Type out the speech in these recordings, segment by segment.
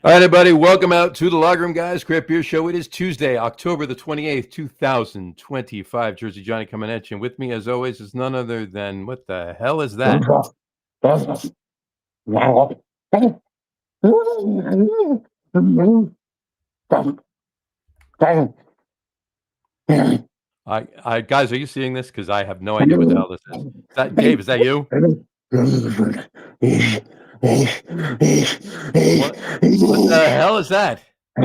All right, everybody, welcome out to the Log Room Guys Craft Beer Show. It is Tuesday, October the 28th, 2025. Jersey Johnny coming at you. And with me, as always, is none other than, what the hell is that? Guys, are you seeing this? Because I have no idea what the hell this is. Is that Dave? Is that you? What the hell is that? I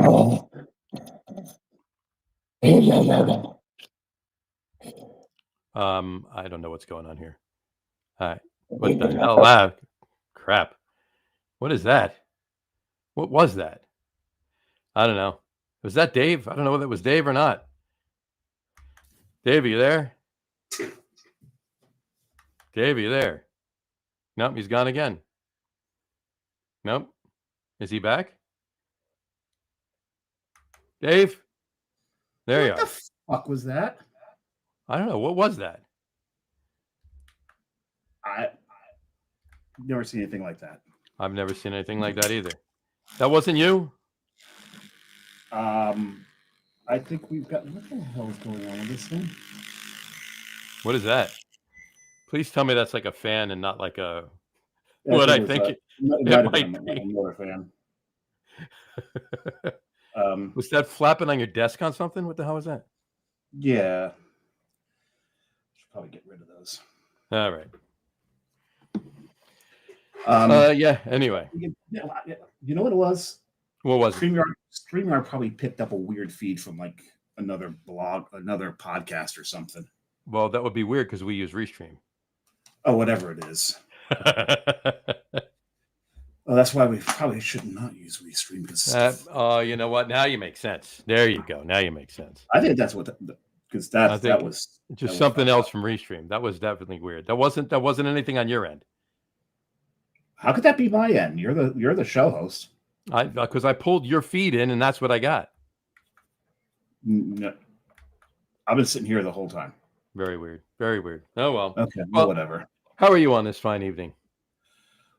don't know what's going on here. All right. What the hell? Crap. What is that? What was that? I don't know. Was that Dave? I don't know whether it was Dave or not. Dave, are you there? Dave, are you there? Nope, he's gone again. Nope. Is he back? Dave? There you are. What the fuck was that? I don't know. What was that? I've never seen anything like that. I've never seen anything like that either. That wasn't you? I think we've got... What the hell is going on with this thing? What is that? Please tell me that's like a fan and not like a... What I think it might be. Another fan. Was that flapping on your desk on something? What the hell was that? Yeah. Should probably get rid of those. All right. Yeah, anyway. You know what it was? What was it? StreamYard probably picked up a weird feed from like another blog, another podcast or something. Well, that would be weird because we use Restream. Oh, whatever it is. Well, that's why we probably should not use Restream. You know what? Now you make sense. There you go. Now you make sense. I think that's what, because that was just something else from Restream. That was definitely weird. That wasn't anything on your end. How could that be my end? You're the show host. Because I pulled your feed in and that's what I got. No, I've been sitting here the whole time. Very weird. Very weird. Oh well. Okay. Well, whatever. How are you on this fine evening?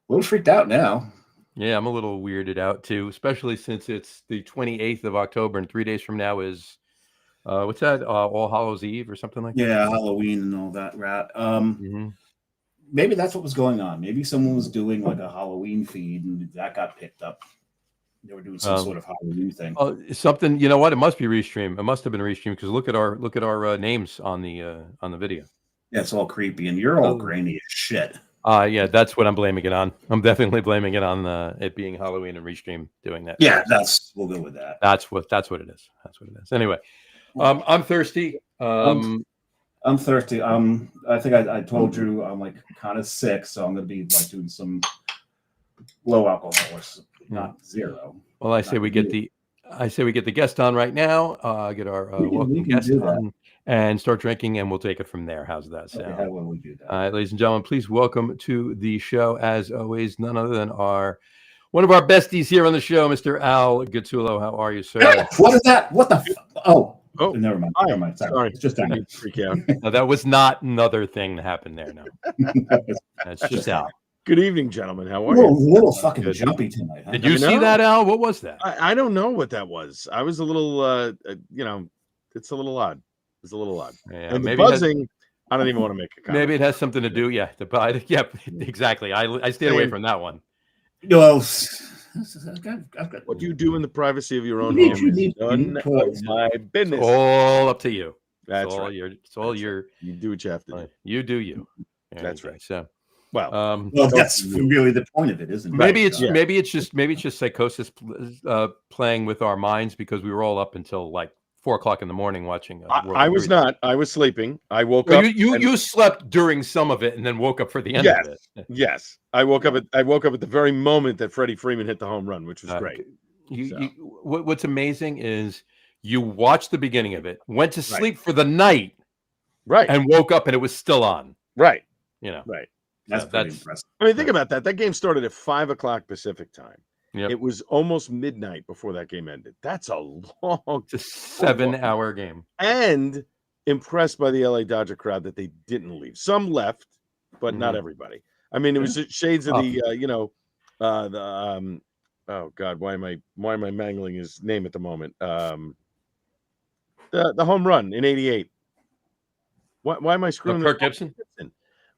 A little freaked out now. Yeah, I'm a little weirded out too, especially since it's the 28th of October and 3 days from now is what's that? All Hallows Eve or something like that? Yeah, Halloween and all that rat. Maybe that's what was going on. Maybe someone was doing like a Halloween feed and that got picked up. They were doing some sort of Halloween thing. Something, you know what? It must be Restream. It must have been Restream because look at our names on the video. Yeah, it's all creepy, and you're all grainy as shit. Yeah, that's what I'm blaming it on. I'm definitely blaming it on it being Halloween and Restream doing that. Yeah, we'll go with that. That's what it is. That's what it is. Anyway, I'm thirsty. I'm thirsty. I think I told you I'm like kind of sick, so I'm gonna be like doing some low alcohol or not zero. Well, I say we get the guest on right now. Get our welcome guest on and start drinking, and we'll take it from there. How's that sound? Okay, how will we do that? All right, ladies and gentlemen, please welcome to the show, as always, none other than one of our besties here on the show, Mr. Al Gattullo. How are you, sir? Hey, what is that? What the? Oh, never mind. Never mind. Sorry. It's just that. Freak out. No, that was not another thing that happened there. No, that's just Al. Good evening, gentlemen. How are you? A little fucking jumpy tonight. Huh? Did you see that, Al? What was that? I don't know what that was. I was a little, it's a little odd. It's a little odd. Yeah, and the buzzing, I don't even want to make a comment. Maybe it has something to do. Yeah, yep, exactly. I stayed away from that one. Well, what you do in the privacy of your own home is none of my business. It's all up to you. That's right. It's all your. You do what you have to do. You do you. That's right. So. Well, that's really the point of it, isn't it? Maybe it's just psychosis playing with our minds because we were all up until like 4 o'clock in the morning watching. I was not. I was sleeping. I woke up. You slept during some of it and then woke up for the end of it. Yes, I woke up at the very moment that Freddie Freeman hit the home run, which was great. What's amazing is you watched the beginning of it, went to sleep for the night, right, and woke up and it was still on. Right. Right. That's impressive. I mean, think about that. That game started at 5 o'clock Pacific time. Yep. It was almost midnight before that game ended. That's a long, it's a 7-hour game. And impressed by the LA Dodger crowd that they didn't leave. Some left, but not everybody. I mean, it was shades of the oh God, why am I mangling his name at the moment? The home run in '88. Why am I screwing Kirk this? Gibson?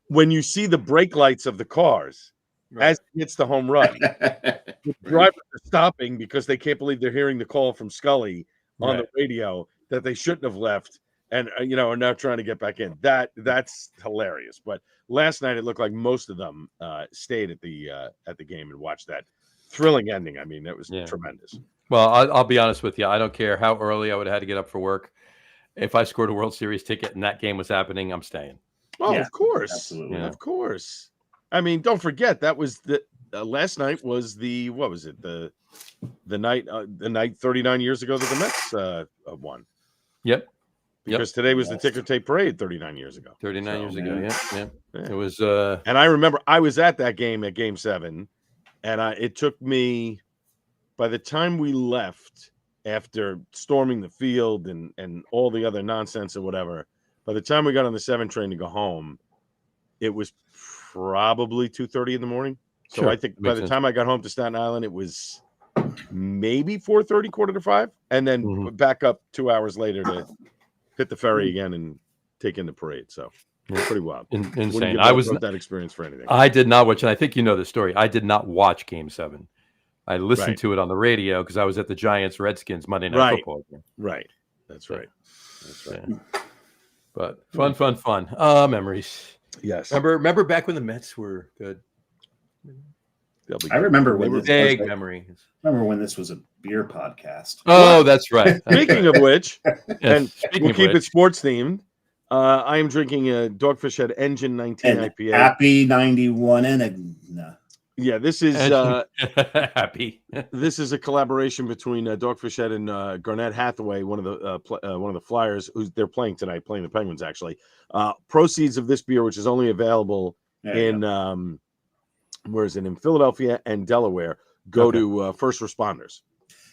When you see the brake lights of the cars as it hits the home run, the drivers are stopping because they can't believe they're hearing the call from Scully on the radio that they shouldn't have left, and are now trying to get back in. That's hilarious. But last night it looked like most of them stayed at the game and watched that thrilling ending. I mean, that was tremendous. Well, I'll be honest with you. I don't care how early I would have had to get up for work. If I scored a World Series ticket and that game was happening, I'm staying. Oh, of course, absolutely, of course. I mean, don't forget that was the last night was the night 39 years ago that the Mets won. Yep. Because today was the ticker tape parade 39 years ago. 39 years ago, yeah. It was and I remember I was at that game at Game 7, and it took me, by the time we left after storming the field and all the other nonsense or whatever, by the time we got on the 7 train to go home, it was probably 2:30 in the morning. So I think by the time I got home to Staten Island, it was maybe 4:30, 4:45, and then back up 2 hours later to hit the ferry again and take in the parade. So pretty wild. Insane. I was not that experience for anything. I did not watch, and I think you know the story. I did not watch Game 7. I listened to it on the radio because I was at the Giants Redskins Monday Night Football game. Right. That's right. But fun. Memories. Yes. Remember back when the Mets were good? I remember when memories. Remember when this was a beer podcast? Oh, that's right. Speaking of which, and we'll keep it sports themed. I am drinking a Dogfish Head Engine 19 IPA. Happy 91 Enigma. Yeah, this is happy. This is a collaboration between Dogfish Head and Garnett Hathaway, one of the Flyers, they're playing tonight, playing the Penguins actually. Proceeds of this beer, which is only available in where is it, in Philadelphia and Delaware, go to first responders.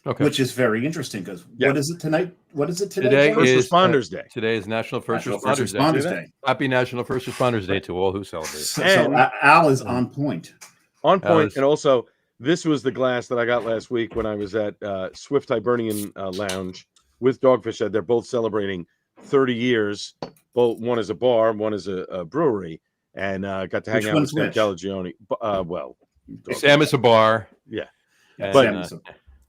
Okay. Which is very interesting because what is it tonight? What is it today? Today First Responders Day. Today is National First Responders Day. Happy National First Responders Day to all who celebrate. So Al is on point. On point, and also this was the glass that I got last week when I was at Swift Hibernian Lounge with Dogfish Head. They're both celebrating 30 years. Both one is a bar, one is a brewery, and got to hang out with Sam Calagione. Sam is a bar, but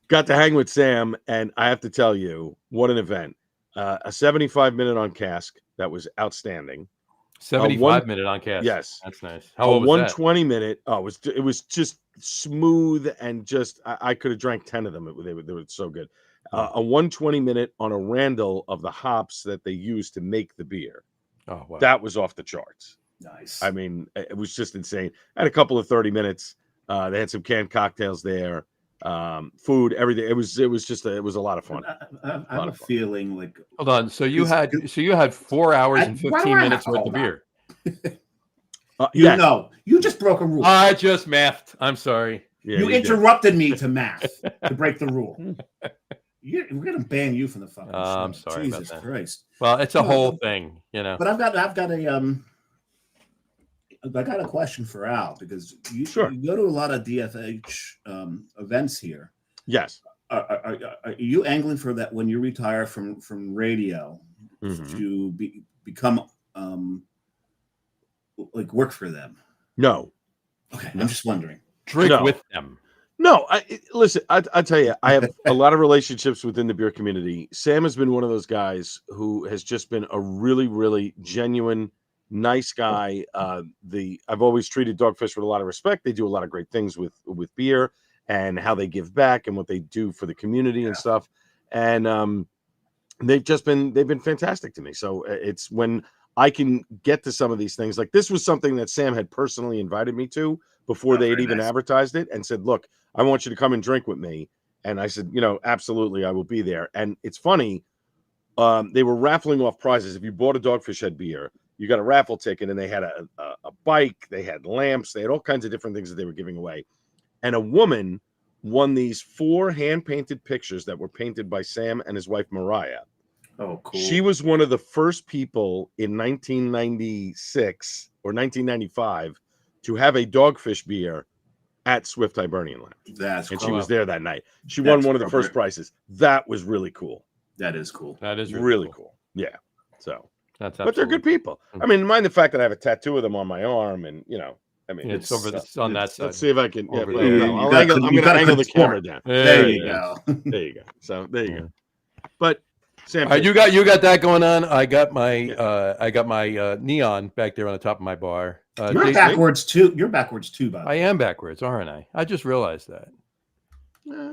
got to hang with Sam, and I have to tell you, what an event! A 75-minute on cask that was outstanding. 75-minute on cask. Yes, that's nice. How old was that? 120-minute. Oh, it was just smooth and just I could have drank 10 of them. They were so good. A 120-minute on a Randall of the hops that they used to make the beer. Oh, wow. That was off the charts. Nice. I mean, it was just insane. I had a couple of 30 minutes. They had some canned cocktails there, food, everything. It was a lot of fun. I have a feeling like. Hold on. So you had 4 hours and 15 minutes worth of beer. You just broke a rule. I just mathed. I'm sorry. Yeah, you interrupted me to math to break the rule. We're gonna ban you from the fucking show. I'm sorry. Jesus about that. Christ. Well, it's a whole thing, But I've got a question for Al because you go to a lot of DFH events here. Yes. Are you angling for that when you retire from radio to become like work for them? No. Okay, I'm just wondering. Drink with them. No, listen, I tell you, I have a lot of relationships within the beer community. Sam has been one of those guys who has just been a really, really genuine, nice guy. I've always treated Dogfish with a lot of respect. They do a lot of great things with beer and how they give back and what they do for the community and stuff. And they've been fantastic to me. So it's when I can get to some of these things, like this was something that Sam had personally invited me to before they had even advertised it and said, look, I want you to come and drink with me. And I said, absolutely, I will be there. And it's funny. They were raffling off prizes. If you bought a Dogfish Head beer, you got a raffle ticket, and they had a bike, they had lamps, they had all kinds of different things that they were giving away. And a woman won these 4 hand-painted pictures that were painted by Sam and his wife, Mariah. Oh, cool. She was one of the first people in 1996 or 1995 to have a Dogfish beer at Swift Hibernian Lounge. That's and cool. she was there that night. She won one of the first prizes. That was really cool. That is cool. That is really cool. Yeah. So, but they're good people. I mean, mind the fact that I have a tattoo of them on my arm, and I mean, it's over on that side. Let's see if I can. Yeah, Over there. there. I'm going to angle the camera down. There you go. There you go. So there you go. But Sam, you got that going on. I got my neon back there on the top of my bar. You're backwards too. You're backwards too, by the way. I am backwards, aren't I? I just realized that.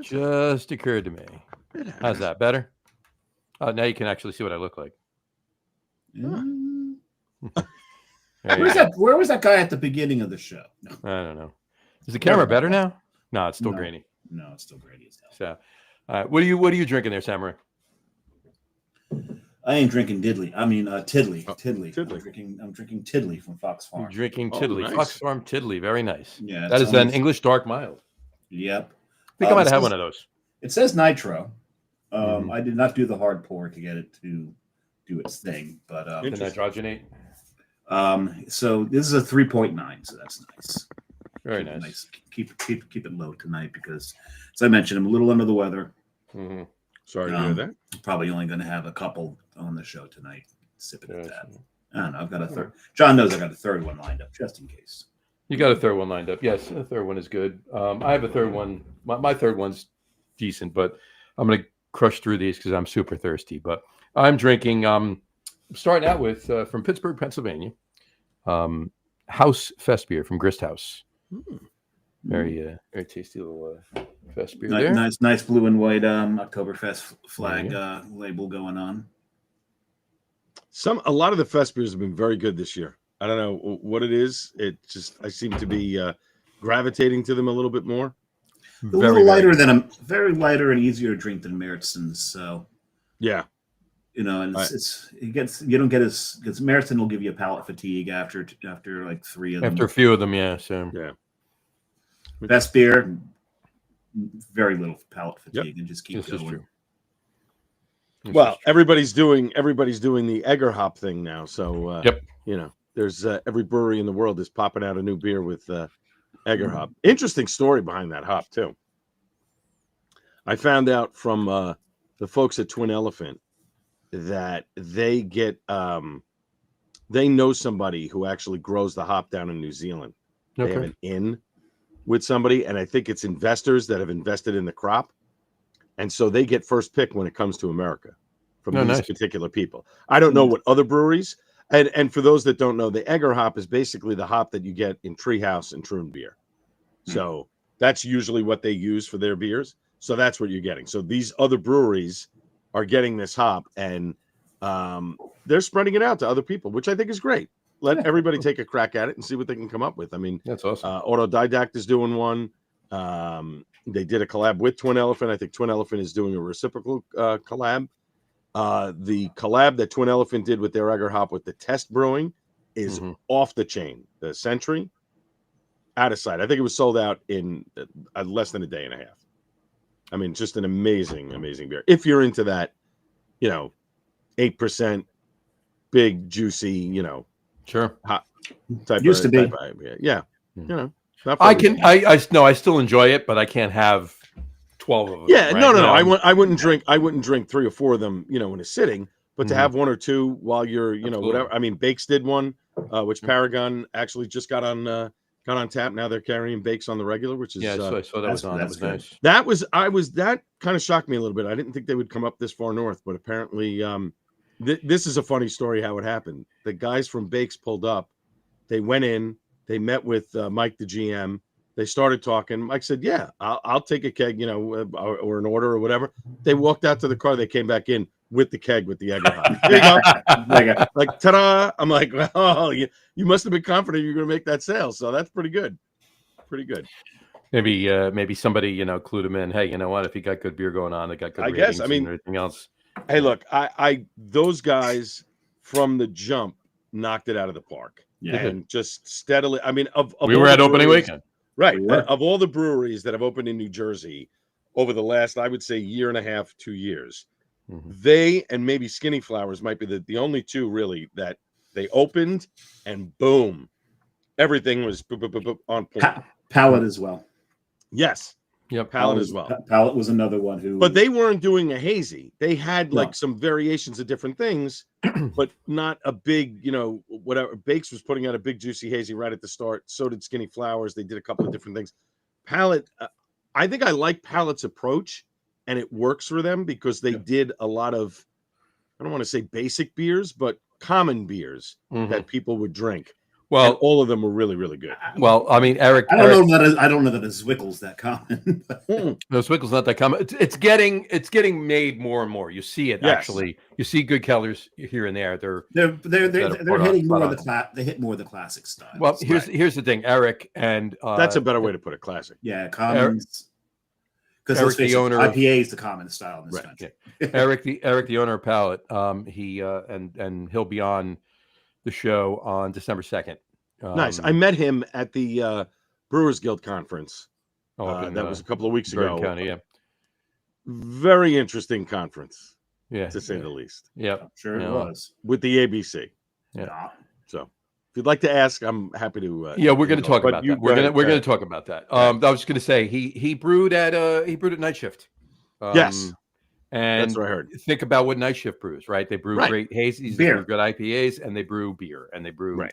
Just occurred to me. How's that better? Now you can actually see what I look like. Where was that guy at the beginning of the show? No. I don't know. Is the camera better now? No, it's still grainy. No, it's still grainy as hell. So, what are you drinking there, Samurai? I ain't drinking Tiddly. I mean Tiddly. Tiddly. I'm drinking Tiddly from Fox Farm. You're drinking Tiddly. Nice. Fox Farm Tiddly. Very nice. Yeah. That is an English dark mild. Yep. I think I might have one of those. It says nitro. I did not do the hard pour to get it to do its thing, but the nitrogenate. So this is a 3.9, so that's nice. Very nice. Keep it low tonight because, as I mentioned, I'm a little under the weather. Mm-hmm. Sorry to hear that. Probably only going to have a couple on the show tonight. Sipping at that. I don't know. I've got a third. John knows I got a third one lined up just in case. You got a third one lined up. Yes, the third one is good. I have a third one. My third one's decent, but I'm going to crush through these because I'm super thirsty. But I'm drinking. Starting out with from Pittsburgh, Pennsylvania, House Fest beer from Grist House. Very tasty little fest beer there. Nice blue and white Oktoberfest flag label going on. A lot of the fest beers have been very good this year. I don't know what it is. I seem to be gravitating to them a little bit more. Very lighter and easier to drink than Märzen's. So yeah. And you don't get as because Märzen will give you a palate fatigue after like three of them. After a few of them, yeah. So yeah. Best beer, very little palate fatigue, and just keep going. Is true. Well, everybody's doing the Egger hop thing now. So there's every brewery in the world is popping out a new beer with Egger hop. Interesting story behind that hop too. I found out from the folks at Twin Elephant that they get they know somebody who actually grows the hop down in New Zealand. They have an in with somebody, and I think it's investors that have invested in the crop, and so they get first pick when it comes to America from these particular people. I don't know what other breweries, and for those that don't know, the Egger hop is basically the hop that you get in Treehouse and Troon beer. So that's usually what they use for their beers. So that's what you're getting. So these other breweries are getting this hop, and they're spreading it out to other people, which I think is great. Let everybody take a crack at it and see what they can come up with. I mean, that's awesome. Autodidact is doing one. They did a collab with Twin Elephant. I think Twin Elephant is doing a reciprocal collab. The collab that Twin Elephant did with their Egger hop with the Test Brewing is off the chain. The Century, out of sight. I think it was sold out in less than a day and a half. I mean, just an amazing, amazing beer. If you're into that, 8%, big, juicy, sure, hot type. Used to be, yeah. I still enjoy it, but I can't have 12 of them. Yeah, right? No. I wouldn't drink 3 or 4 of them, in a sitting. But to have 1 or 2 while you're, whatever. I mean, Bakes did one, which Paragon actually just got on tap. Now they're carrying Bakes on the regular, which is I saw that was on. That was nice. That kind of shocked me a little bit. I didn't think they would come up this far north, but apparently, this is a funny story how it happened. The guys from Bakes pulled up. They went in. They met with Mike, the GM. They started talking. Mike said, "Yeah, I'll take a keg, or an order or whatever." They walked out to the car. They came back in with the keg with the Egger hop. There you go. Like, ta-da! I'm like, "Oh, you must have been confident you're going to make that sale." So that's pretty good. Pretty good. Maybe somebody clued him in. Hey, you know what? If you got good beer going on, they got good. I mean, everything else. Hey, look, those guys from the jump knocked it out of the park. Yeah, and just steadily. I mean, we were at opening weekend. Right. Of all the breweries that have opened in New Jersey over the last, I would say, year and a half, 2 years, they and maybe Skinny Flowers might be the only two really that they opened and boom, everything was on point. Palate as well. Yes. Yep. Palate as well. Palate was another one who. But they weren't doing a hazy. They had No. like some variations of different things, but not a big, whatever. Bakes was putting out a big juicy hazy right at the start. So did Skinny Flowers. They did a couple of different things. Palate, I think I like Palate's approach, and it works for them because they did a lot of, I don't want to say basic beers, but common beers that people would drink. Well, and all of them were really, really good. Well, I mean, Eric. I don't know that a Zwickle's that common. No, Zwickle's not that common. It's getting made more and more. You see it actually. You see good Kellers here and there. They're hitting more of the they hit more of the classic style. Well, here's the thing, Eric, and that's a better way to put it. Classic. Yeah, commons. Because let's face it, IPA is the common style in this country. Yeah. Eric, the owner of Palate, he and he'll be on the show on December 2nd. Nice. I met him at the Brewers Guild conference. That was a couple of weeks ago. County, yeah. Very interesting conference, to say the least. Yeah, I'm sure it was with the ABC. Yeah. So, if you'd like to ask, I'm happy to. We're going to talk about that. We're going to talk about that. I was just going to say he brewed at Night Shift. Yes. And that's what I heard. Think about what Night Shift brews, right? They brew great hazies, they brew good IPAs, and they brew beer, and they brew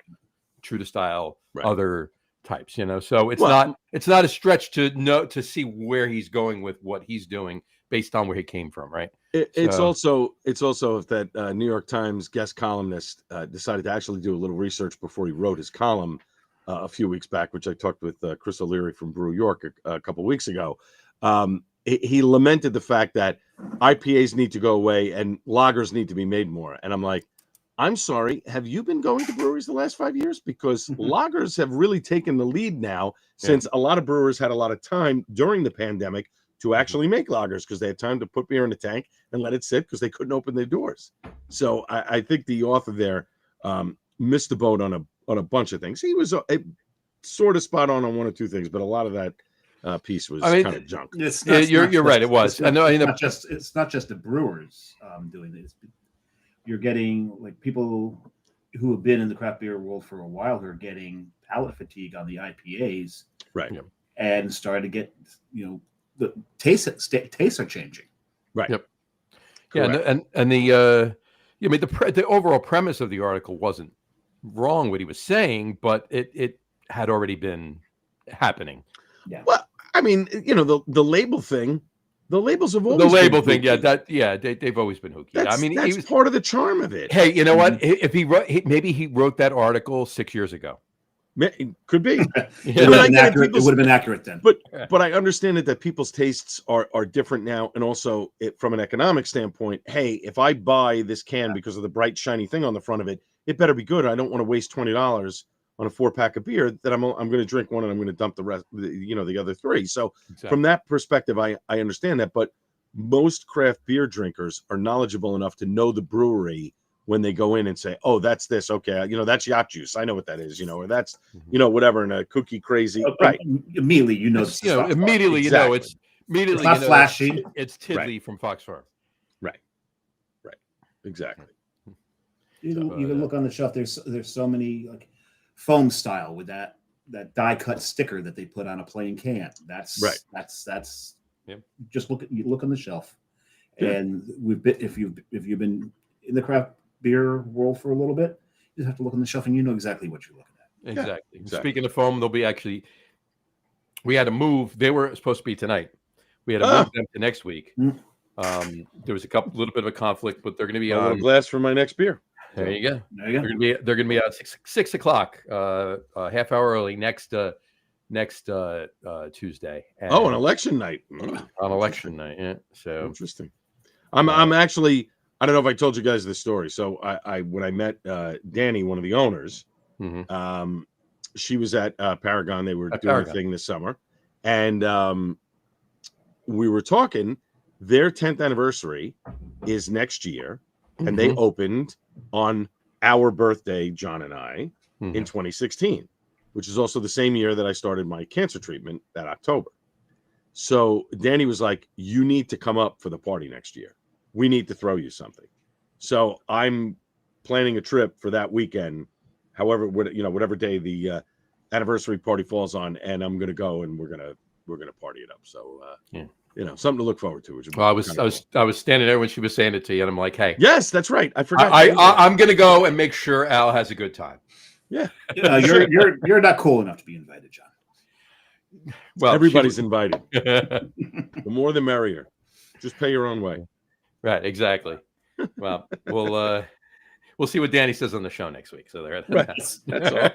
true to style other types. So it's not a stretch to see where he's going with what he's doing based on where he came from, right? It's also that New York Times guest columnist decided to actually do a little research before he wrote his column a few weeks back, which I talked with Chris O'Leary from Brew York a couple of weeks ago. He lamented the fact that IPAs need to go away and lagers need to be made more. And I'm like, I'm sorry, have you been going to breweries the last 5 years? Because lagers have really taken the lead now since a lot of brewers had a lot of time during the pandemic to actually make lagers because they had time to put beer in the tank and let it sit because they couldn't open their doors. So I think the author there missed the boat on a bunch of things. He was sort of spot on one or two things, but a lot of that piece was kind of junk. You're right. It was. It's not just the brewers doing this. You're getting like people who have been in the craft beer world for a while who are getting palate fatigue on the IPAs, right? And starting to get the tastes are changing, right? Yep. Correct. Yeah, and the overall premise of the article wasn't wrong what he was saying, but it had already been happening. Yeah. Well, I mean, the label thing. The labels have always the label been thing, they've always been hooky. That's, I mean, that's part of the charm of it. Hey, you know what? If maybe he wrote that article 6 years ago. It could be. It would have been accurate then. But I understand that people's tastes are different now, and also from an economic standpoint. Hey, if I buy this can because of the bright shiny thing on the front of it, it better be good. I don't want to waste $20 on a 4-pack of beer that I'm going to drink one and I'm going to dump the rest, the other 3. So from that perspective, I understand that. But most craft beer drinkers are knowledgeable enough to know the brewery when they go in and say, "Oh, that's this. Okay, that's yacht juice. I know what that is. Or that's whatever." And a cookie crazy, right? Immediately, immediately, exactly. It's immediately. It's not flashy. It's Tiddly from Fox Farm. Right. Exactly. You can look on the shelf. There's so many like foam style with that die cut sticker that they put on a plain can. That's right. That's yep. Just look on the shelf, and if you've been in the craft beer world for a little bit, you just have to look on the shelf and you know exactly what you're looking at. Exactly. Speaking of foam, we had to move. They were supposed to be tonight. We had to move them to next week. There was a little bit of a conflict, but they're going to be on a glass for my next beer. There you go. They're going to be out 6 o'clock, half hour early next Tuesday. And an election night. On election night, yeah. So interesting. I'm actually. I don't know if I told you guys this story. So when I met Danny, one of the owners, she was at Paragon. They were doing a thing this summer, and we were talking. Their 10th anniversary is next year, and they opened on our birthday, John and I, in 2016, which is also the same year that I started my cancer treatment that October. So Danny was like, "You need to come up for the party next year. We need to throw you something." So I'm planning a trip for that weekend, whatever day the anniversary party falls on, and I'm going to go and we're going to party it up. So yeah. Something to look forward to. Well, I was standing there when she was saying it to you, and I'm like, hey, yes, that's right. I forgot. I'm gonna go and make sure Al has a good time. Yeah, you're not cool enough to be invited, John. Well, everybody's invited. The more the merrier. Just pay your own way. Right, exactly. Well, we'll see what Danny says on the show next week. So there, right. That's all.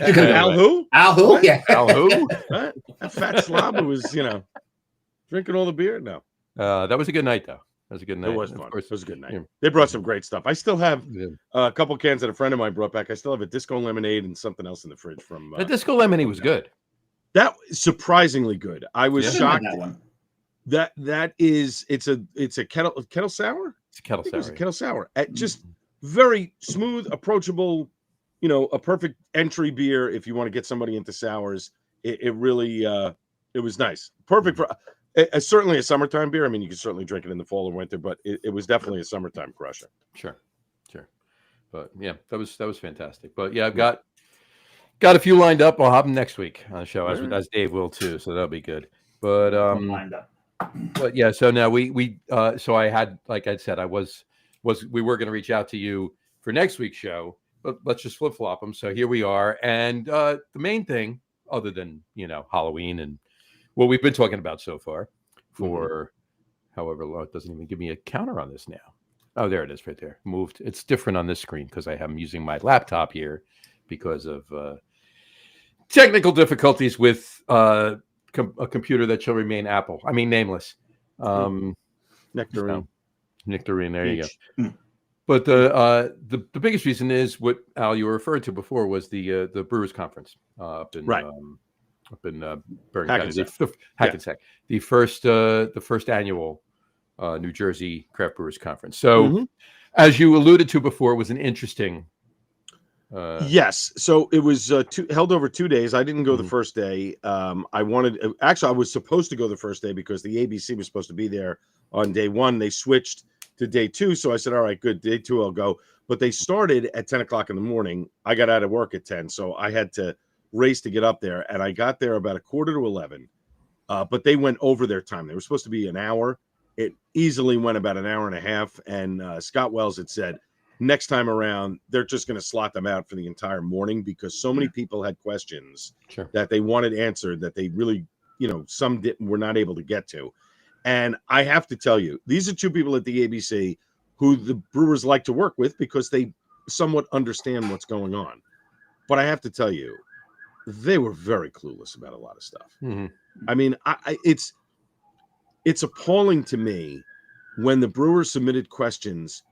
Anyway. Al who? Al who? Yeah. Al who? That fat slob who was, drinking all the beer? No. That was a good night, though. That was a good night. It was fun. It was a good night. Yeah. They brought some great stuff. I still have a couple cans that a friend of mine brought back. I still have a disco lemonade and something else in the fridge from. The disco lemonade was good. That surprisingly good. I was shocked. That one. That is, it's a kettle sour. It's a kettle sour. It's a kettle sour. Just very smooth, approachable. A perfect entry beer if you want to get somebody into sours. It really it was nice. Perfect for certainly a summertime beer. I mean, you can certainly drink it in the fall or winter, but it was definitely a summertime crusher. Sure. But yeah, that was fantastic. But yeah, I've got a few lined up. I'll have them next week on the show, as Dave will too. So that'll be good. But lined up. But yeah, so now we so I had, like I said, we were going to reach out to you for next week's show, but let's just flip flop them. So here we are, and the main thing, other than Halloween and what we've been talking about so far, for however long, it doesn't even give me a counter on this now. Oh, there it is, right there. Moved. It's different on this screen because I am using my laptop here because of technical difficulties with a computer that shall remain nameless. Nectarine. Nectarine. There you go. But the biggest reason is what Al you were referring to before was the Brewers Conference up in Bergen County, Hackensack, the first annual New Jersey Craft Brewers Conference. So, as you alluded to before, it was an interesting. Yes, so it was held over 2 days. I didn't go the first day. I was supposed to go the first day because the ABC was supposed to be there on day one. They switched to day two, so I said, all right, good, day two I'll go. But they started at 10 o'clock in the morning. I got out of work at 10, so I had to race to get up there, and I got there about 10:45. But they went over their time. They were supposed to be an hour. It easily went about an hour and a half, and Scott Wells had said next time around they're just going to slot them out for the entire morning because so many people had questions that they wanted answered that they really, some were not able to get to. And I have to tell you, these are two people at the ABC who the Brewers like to work with because they somewhat understand what's going on. But I have to tell you, they were very clueless about a lot of stuff. I mean, it's appalling to me when the Brewers submitted questions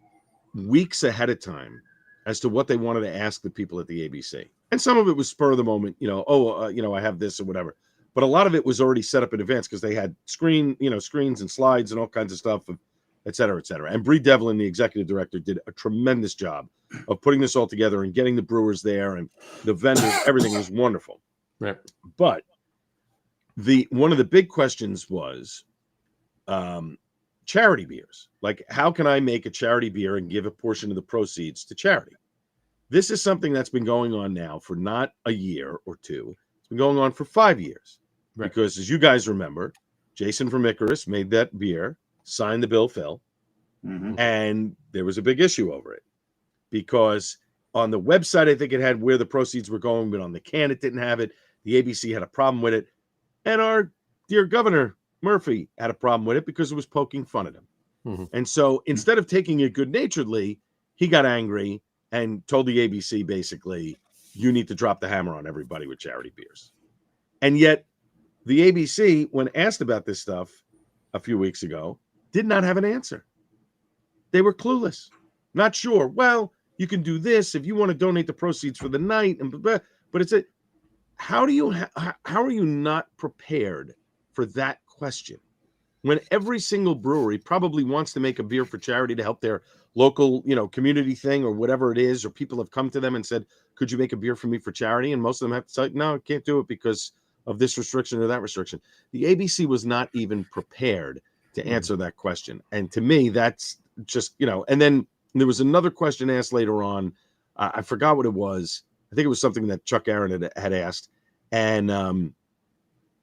weeks ahead of time as to what they wanted to ask the people at the ABC. And some of it was spur of the moment, I have this or whatever. But a lot of it was already set up in advance because they had screens and slides and all kinds of stuff, et cetera, et cetera. And Bree Devlin, the executive director, did a tremendous job of putting this all together and getting the Brewers there and the vendors. Everything was wonderful. Right. But one of the big questions was charity beers. Like, how can I make a charity beer and give a portion of the proceeds to charity? This is something that's been going on now for not a year or two. It's been going on for 5 years. Right. Because as you guys remember, Jason from Icarus made that beer, signed the bill, Phil, and there was a big issue over it. Because on the website, I think it had where the proceeds were going, but on the can, it didn't have it. The ABC had a problem with it. And our dear Governor Murphy had a problem with it because it was poking fun at him. And so instead of taking it good-naturedly, he got angry and told the ABC basically, you need to drop the hammer on everybody with charity beers. And yet the ABC, when asked about this stuff a few weeks ago, did not have an answer. They were clueless, not sure. Well, you can do this if you want to donate the proceeds for the night. But it's how are you not prepared for that question when every single brewery probably wants to make a beer for charity to help their local, community thing or whatever it is, or people have come to them and said, could you make a beer for me for charity? And most of them have to say, no, I can't do it because of this restriction or that restriction. The ABC was not even prepared to answer that question. And to me, that's just, and then there was another question asked later on. I forgot what it was. I think it was something that Chuck Aaron had asked. And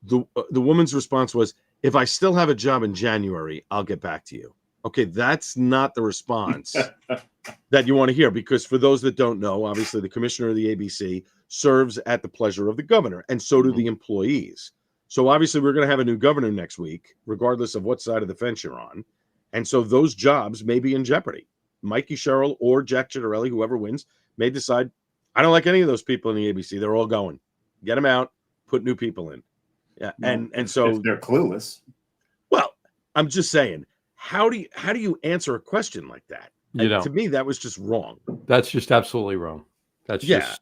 The woman's response was, "If I still have a job in January, I'll get back to you." Okay, that's not the response that you want to hear, because for those that don't know, obviously the commissioner of the ABC serves at the pleasure of the governor, and so do the employees. So obviously we're going to have a new governor next week, regardless of what side of the fence you're on. And so those jobs may be in jeopardy. Mikey Sherrill or Jack Chittarelli, whoever wins, may decide, I don't like any of those people in the ABC. They're all going. Get them out, put new people in. Yeah. Well, and so if they're clueless. Well, I'm just saying, how do you answer a question like that? To me, that was just wrong. That's just absolutely wrong. That's just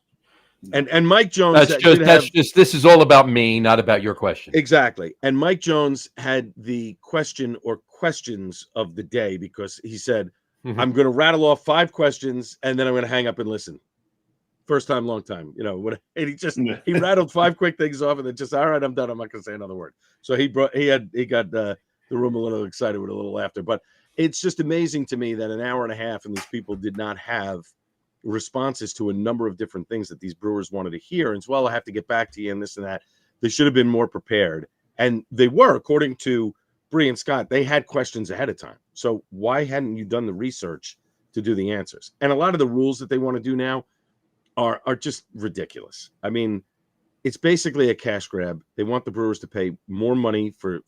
and Mike Jones. This is all about me, not about your question. Exactly. And Mike Jones had the question or questions of the day, because he said, I'm going to rattle off 5 questions and then I'm going to hang up and listen. First time, long time. And he rattled 5 quick things off and then just, all right, I'm done. I'm not going to say another word. So he got the room a little excited with a little laughter. But it's just amazing to me that an hour and a half and these people did not have responses to a number of different things that these brewers wanted to hear. And so, well, I have to get back to you and this and that. They should have been more prepared. And they were, according to Bree and Scott, they had questions ahead of time. So why hadn't you done the research to do the answers? And a lot of the rules that they want to do now are just ridiculous. I mean, it's basically a cash grab. They want the brewers to pay more money for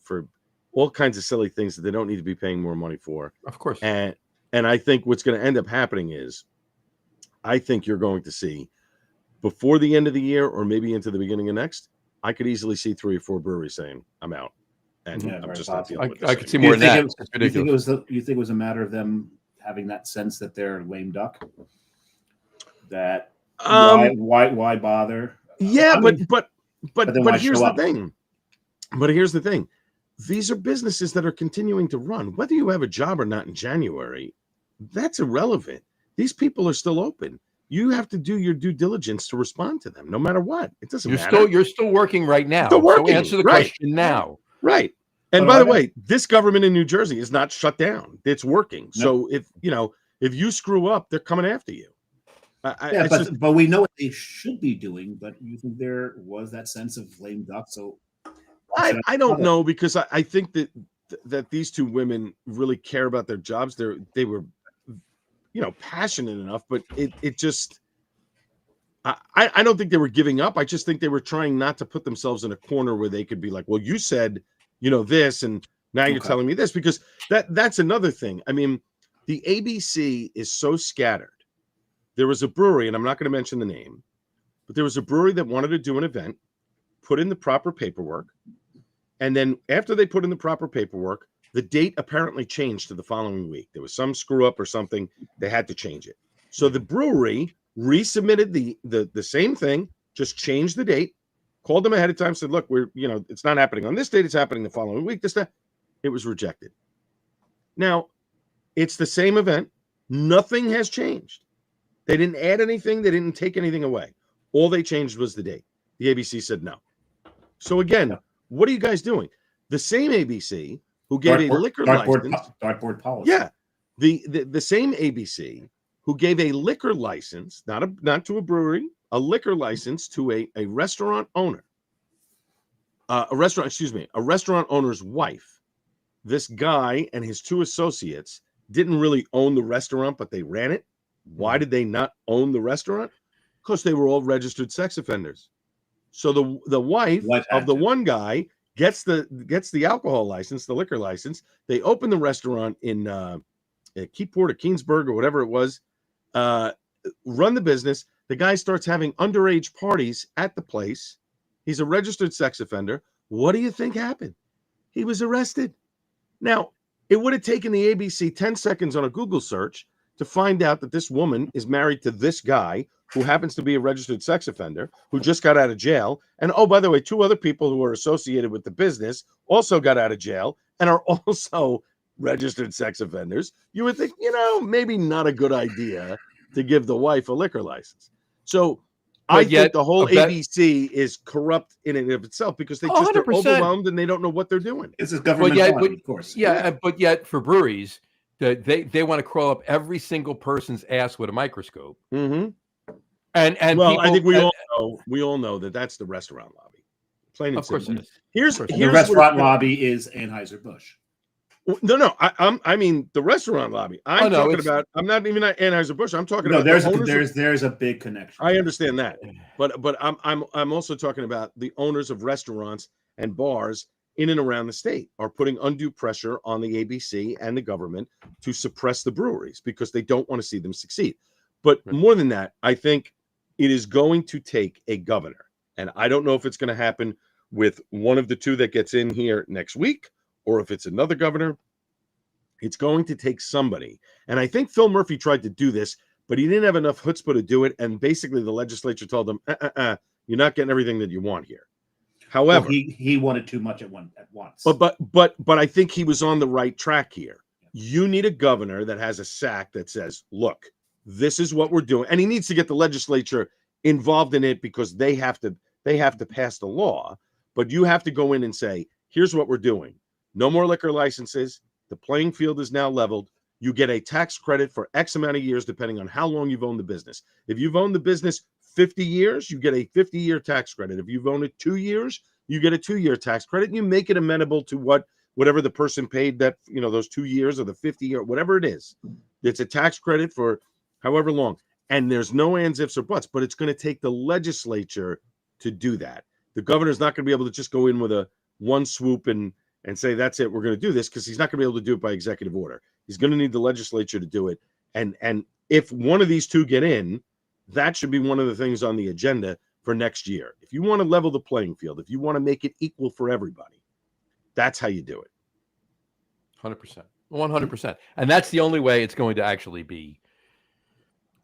all kinds of silly things that they don't need to be paying more money for. Of course. And I think what's going to end up happening is, I think you're going to see, before the end of the year or maybe into the beginning of next, I could easily see 3 or 4 breweries saying, I'm out. And I'm just not dealing with this. I could see more than that. You think it was a matter of them having that sense that they're lame duck? That why bother? Yeah, but here's the thing. But here's the thing. These are businesses that are continuing to run. Whether you have a job or not in January, that's irrelevant. These people are still open. You have to do your due diligence to respond to them, no matter what. It doesn't matter. You're still working right now. Still working. So answer the question now. Right. And by the way, this government in New Jersey is not shut down. It's working. No. So if you screw up, they're coming after you. But we know what they should be doing. But you think there was that sense of lame duck? So I don't know, because I think that these 2 women really care about their jobs. They were, passionate enough, but it just, I don't think they were giving up. I just think they were trying not to put themselves in a corner where they could be like, well, you said, this, and now you're telling me this, because that's another thing. I mean, the ABC is so scattered. There was a brewery, and I'm not going to mention the name, but there was a brewery that wanted to do an event, put in the proper paperwork, and then after they put in the proper paperwork, the date apparently changed to the following week. There was some screw up or something. They had to change it. So the brewery resubmitted the same thing, just changed the date, called them ahead of time, said, look, it's not happening on this date. It's happening the following week. It was rejected. Now, it's the same event. Nothing has changed. They didn't add anything. They didn't take anything away. All they changed was the date. The ABC said no. So again, what are you guys doing? The same ABC who gave a liquor license. Dartboard policy. Yeah. The same ABC who gave a liquor license, not to a brewery, a liquor license to a restaurant owner. A restaurant owner's wife. This guy and his 2 associates didn't really own the restaurant, but they ran it. Why did they not own the restaurant? Because they were all registered sex offenders. So the wife of the one guy gets the alcohol license, the liquor license. They open the restaurant in Keyport or Keensburg or whatever it was, run the business. The guy starts having underage parties at the place. He's a registered sex offender. What do you think happened? He was arrested. Now, it would have taken the ABC 10 seconds on a Google search to find out that this woman is married to this guy who happens to be a registered sex offender who just got out of jail. And oh, by the way, 2 other people who are associated with the business also got out of jail and are also registered sex offenders. You would think, maybe not a good idea to give the wife a liquor license. So I think the whole ABC is corrupt in and of itself, because they're overwhelmed and they don't know what they're doing. This is government money, of course. Yeah, but yet for breweries, they want to crawl up every single person's ass with a microscope. Mm-hmm. And well, I think we all know that that's the restaurant lobby. Plain and Of course simple. it is. Here's And the what restaurant lobby is Anheuser-Busch. No. I mean the restaurant lobby. I'm talking about. I'm not even at Anheuser-Busch. I'm talking about there's the owners. there's a big connection. I understand that, but I'm also talking about the owners of restaurants and bars in and around the state are putting undue pressure on the ABC and the government to suppress the breweries because they don't want to see them succeed. But more than that, I think it is going to take a governor, and I don't know if it's going to happen with one of the two that gets in here next week, or if it's another governor. It's going to take somebody, and I think Phil Murphy tried to do this, but he didn't have enough chutzpah to do it, and basically the legislature told him, you're not getting everything that you want here. However, he wanted too much at once. But I think he was on the right track here. You need a governor that has a sack that says, look, this is what we're doing. And he needs to get the legislature involved in it because they have to pass the law. But you have to go in and say, here's what we're doing. No more liquor licenses. The playing field is now leveled. You get a tax credit for X amount of years, depending on how long you've owned the business. If you've owned the business 50 years, you get a 50-year tax credit. If you've owned it 2 years, you get a 2-year tax credit. And you make it amenable to whatever the person paid that, those 2 years or the 50-year, whatever it is. It's a tax credit for however long. And there's no ands, ifs, or buts, but it's going to take the legislature to do that. The governor's not going to be able to just go in with a one swoop and say, that's it, we're going to do this, because he's not going to be able to do it by executive order. He's going to need the legislature to do it. And if one of these two get in, that should be one of the things on the agenda for next year. If you want to level the playing field, if you want to make it equal for everybody, that's how you do it. 100%. 100%. And that's the only way it's going to actually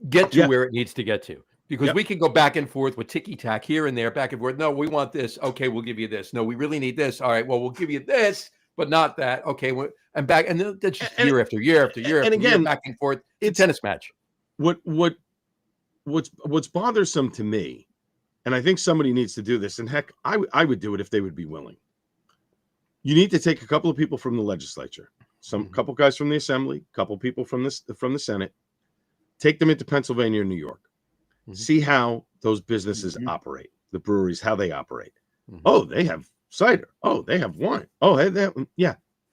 get to where it needs to get to. Because we can go back and forth with ticky-tack here and there, back and forth. No, we want this. Okay, we'll give you this. No, we really need this. All right, well, we'll give you this, but not that. Okay, and back, and that's just year after year after year. And again, back and forth. It's a tennis match. What's bothersome to me, and I think somebody needs to do this, and heck, I would do it if they would be willing. You need to take a couple of people from the legislature, couple guys from the assembly, couple people from the Senate, take them into Pennsylvania and New York. See how those businesses operate, the breweries, how they operate. Oh, they have cider. Oh, they have wine. Oh,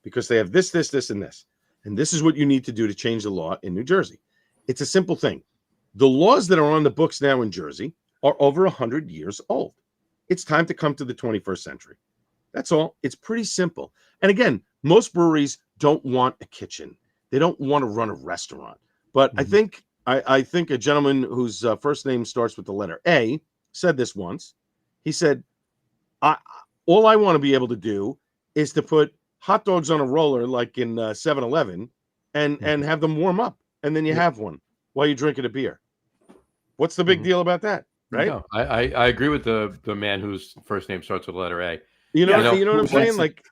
because they have this, and this. And this is what you need to do to change the law in New Jersey. It's a simple thing. The laws that are on the books now in Jersey are over 100 years old. It's time to come to the 21st century. That's all. It's pretty simple. And again, most breweries don't want a kitchen. They don't want to run a restaurant. But I think a gentleman whose first name starts with the letter A said this once. He said, all I want to be able to do is to put hot dogs on a roller like in 7-Eleven and have them warm up. And then you have one while you're drinking a beer. What's the big deal about that? Right? No, I agree with the man whose first name starts with the letter A. You know what I'm saying? Like,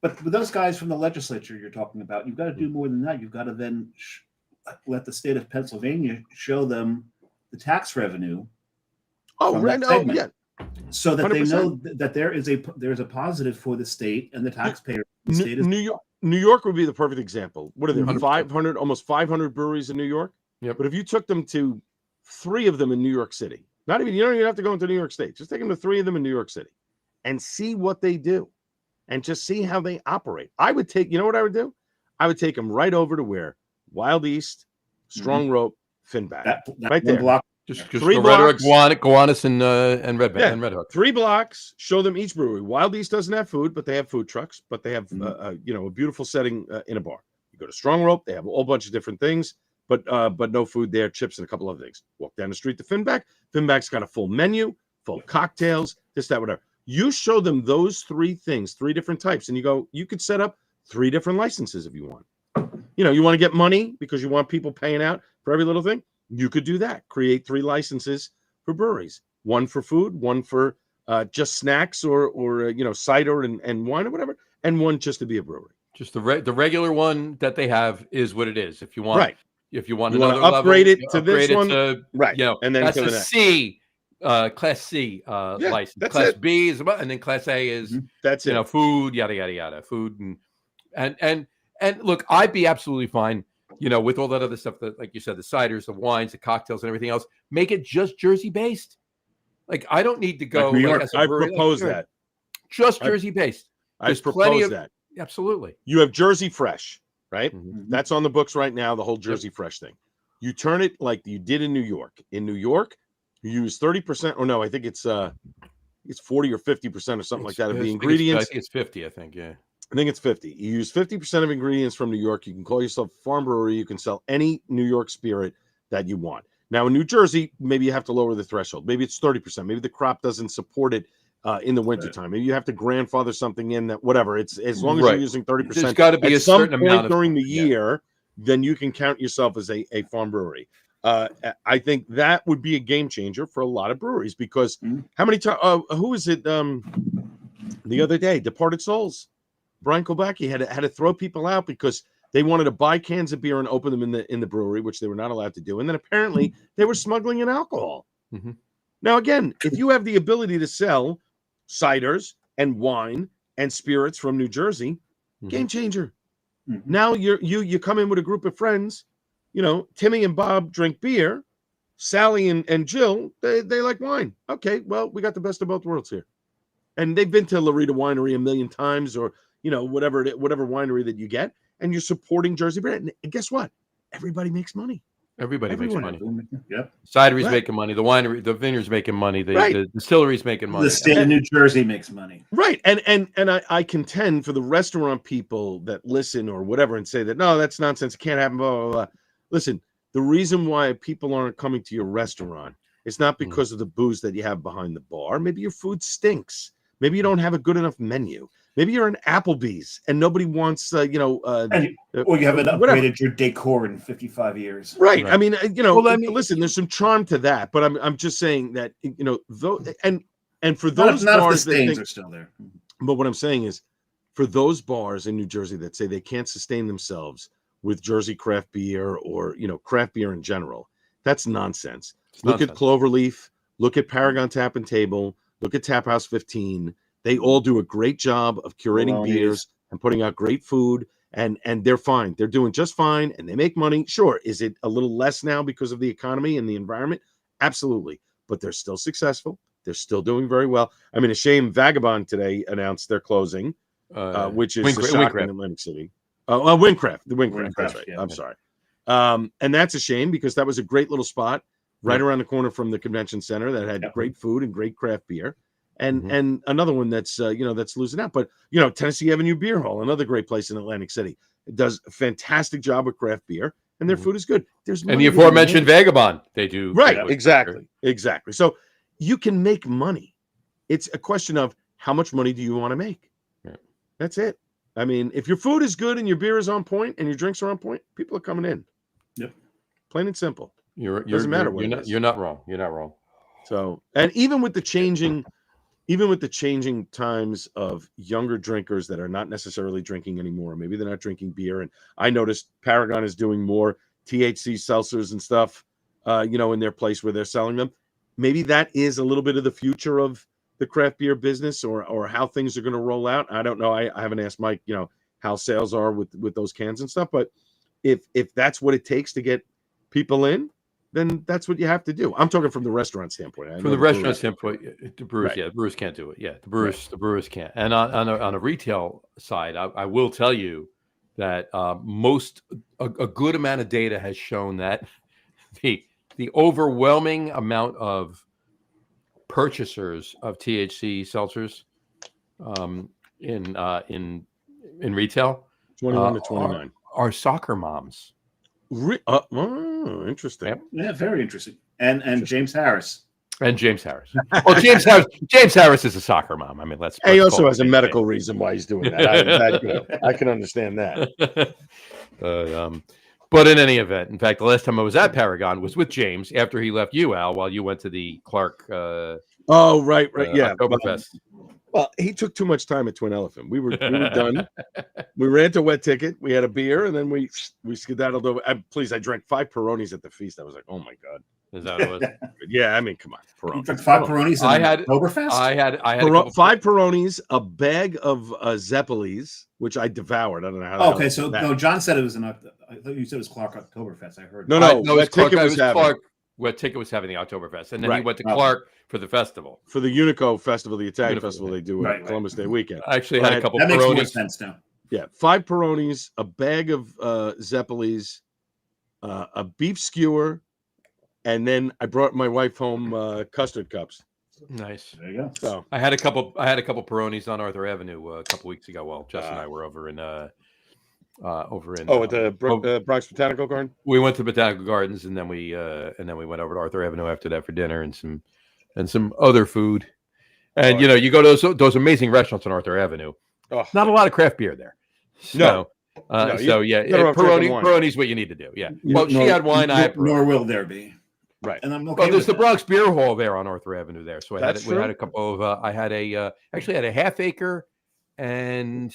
but with those guys from the legislature you're talking about, you've got to do more than that. You've got to then let the state of Pennsylvania show them the tax revenue. Oh, right. Oh, yeah. So that 100%. They know that there's a positive for the state and the taxpayer. New York would be the perfect example. What are there? 500, almost 500 breweries in New York. Yeah. But if you took them to 3 of them in New York City, you don't even have to go into New York State. Just take them to 3 of them in New York City and see what they do and just see how they operate. I would take, what I would do? I would take them right over to where Wild East, Strong Rope, Finback. That right there. Block. Just 3 blocks. Gowanus and Red Hook. 3 blocks. Show them each brewery. Wild East doesn't have food, but they have food trucks. But they have a beautiful setting in a bar. You go to Strong Rope. They have a whole bunch of different things, but no food there. Chips and a couple other things. Walk down the street to Finback. Finback's got a full menu, full cocktails, this, that, whatever. You show them those 3 things, 3 different types, and you go. You could set up 3 different licenses if you want. You want to get money because you want people paying out for every little thing. You could do that. Create 3 licenses for breweries. 1 for food, 1 for just snacks or cider and wine or whatever, and 1 just to be a brewery. Just the regular one that they have is what it is. If you want, if you want another upgrade level, it to this one, right? And then that's a C, Class C license. Class B is and then Class A is that's it. Food, yada yada yada, food and look, I'd be absolutely fine. With all that other stuff that, like you said, the ciders, the wines, the cocktails, and everything else, make it just Jersey based. Like, I don't need to go. Like New York. I propose that. just Jersey based. I There's plenty propose of that. Absolutely. You have Jersey Fresh, right? Mhm. That's on the books right now, the whole Jersey Fresh thing. You turn it like you did in New York. In New York, you use 30%, or no, I think it's 40 or 50% or something like that of the ingredients. I think it's 50, I think, yeah. I think it's 50. You use 50% of ingredients from New York. You can call yourself a farm brewery. You can sell any New York spirit that you want. Now, in New Jersey, maybe you have to lower the threshold. Maybe it's 30%. Maybe the crop doesn't support it in the wintertime. Maybe you have to grandfather something in that, whatever. It's as long as you're using 30%. There's got to be a certain amount of during the year, then you can count yourself as a farm brewery. I think that would be a game changer for a lot of breweries because how many times? Who is it? The other day, Departed Souls, Brian Kolbacki had to throw people out because they wanted to buy cans of beer and open them in the brewery, which they were not allowed to do. And then apparently they were smuggling in alcohol. Mm-hmm. Now, again, if you have the ability to sell ciders and wine and spirits from New Jersey, game changer. Mm-hmm. Now you come in with a group of friends. You know, Timmy and Bob drink beer. Sally and Jill, they like wine. Okay, well, we got the best of both worlds here. And they've been to Loretta Winery a million times, or whatever winery that you get, and you're supporting Jersey beer. And guess what? Everybody makes money. Everybody makes money. Yep. Cidery's making money. The winery, the vineyard's making money. The distillery's making money. The state of New Jersey makes money. Right. And I contend for the restaurant people that listen or whatever and say that, no, that's nonsense. It can't happen, blah, blah, blah. Listen, the reason why people aren't coming to your restaurant is not because of the booze that you have behind the bar. Maybe your food stinks. Maybe you don't have a good enough menu. Maybe you're an Applebee's and nobody wants, or you haven't upgraded your decor in 55 years. Right. I mean, listen, there's some charm to that, but I'm just saying that, and for those bars that think, are still there. But what I'm saying is, for those bars in New Jersey that say they can't sustain themselves with Jersey craft beer or, craft beer in general, that's nonsense. Look at Cloverleaf, look at Paragon Tap and Table, look at Tap House 15. They all do a great job of curating beers and putting out great food, and they're fine. They're doing just fine, and they make money. Sure, is it a little less now because of the economy and the environment? Absolutely, but they're still successful. They're still doing very well. I mean, a shame Vagabond today announced they're closing, which is a shock in Atlantic City. Windcraft, that's right. Yeah, I'm sorry. And that's a shame because that was a great little spot right around the corner from the convention center that had great food and great craft beer. And another one that's that's losing out. But Tennessee Avenue Beer Hall, another great place in Atlantic City, it does a fantastic job with craft beer, and their food is good. And the aforementioned Vagabond, they do exactly. So you can make money. It's a question of how much money do you want to make. Yeah. That's it. I mean, if your food is good and your beer is on point and your drinks are on point, people are coming in. Yep. Plain and simple. Doesn't matter what it is. You're not wrong. You're not wrong. So, and even with the changing times of younger drinkers that are not necessarily drinking anymore, maybe they're not drinking beer. And I noticed Paragon is doing more THC seltzers and stuff, in their place where they're selling them. Maybe that is a little bit of the future of the craft beer business or how things are going to roll out. I don't know. I haven't asked Mike, how sales are with those cans and stuff. But if that's what it takes to get people in, then that's what you have to do. I'm talking from the restaurant standpoint. From the restaurant standpoint, the brewers, the brewers can't do it. Yeah, the brewers can't. And on a retail side, I will tell you that a good amount of data has shown that the overwhelming amount of purchasers of THC seltzers in retail 21 to 29 are soccer moms. Interesting. Yeah, very interesting. And James Harris. Well, James Harris is a soccer mom. I mean, he also has a medical reason why he's doing that. I can understand that. But in any event, in fact, the last time I was at Paragon was with James after he left you, Al, while you went to the Clark. Right. Yeah. Oktoberfest. Well, he took too much time at Twin Elephant. We were done. We ran to Wet Ticket. We had a beer, and then we skedaddled over. I drank 5 Peronis at the feast. I was like, oh my god. Is that what it was? Yeah, I mean, come on. Peroni. You drank 5 Peronis at Oktoberfest? I had 5 Peronis, a bag of Zeppelis, which I devoured. I don't know how. Okay, so no, John said it was I thought you said it was Clark Oktoberfest. I heard. No, Wet Ticket was Clark. what Ticket was having the Oktoberfest, and then he Right. went to Clark for the festival. For the Unico Festival, the Italian Unico, festival they do Right, at Columbus Day weekend. I actually So had I a had- couple That makes more Peronis. sense now. Yeah, 5 Peronis, a bag of Zeppelis, a beef skewer, and then I brought my wife home custard cups. Nice. There you go. So I had a couple Peronis on Arthur Avenue a couple weeks ago. While Jess and I were over in at the Bronx Botanical Garden. We went to Botanical Gardens, and then we went over to Arthur Avenue after that for dinner and some other food. And you go to those amazing restaurants on Arthur Avenue. Oh. Not a lot of craft beer there. So, Peroni's what you need to do. Yeah. Well, she had wine. I had Peroni. Nor will there be. Right. And I'm okay. Well, there's the with Bronx Beer Hall there on Arthur Avenue there. So we had a couple of. I had actually had a half acre and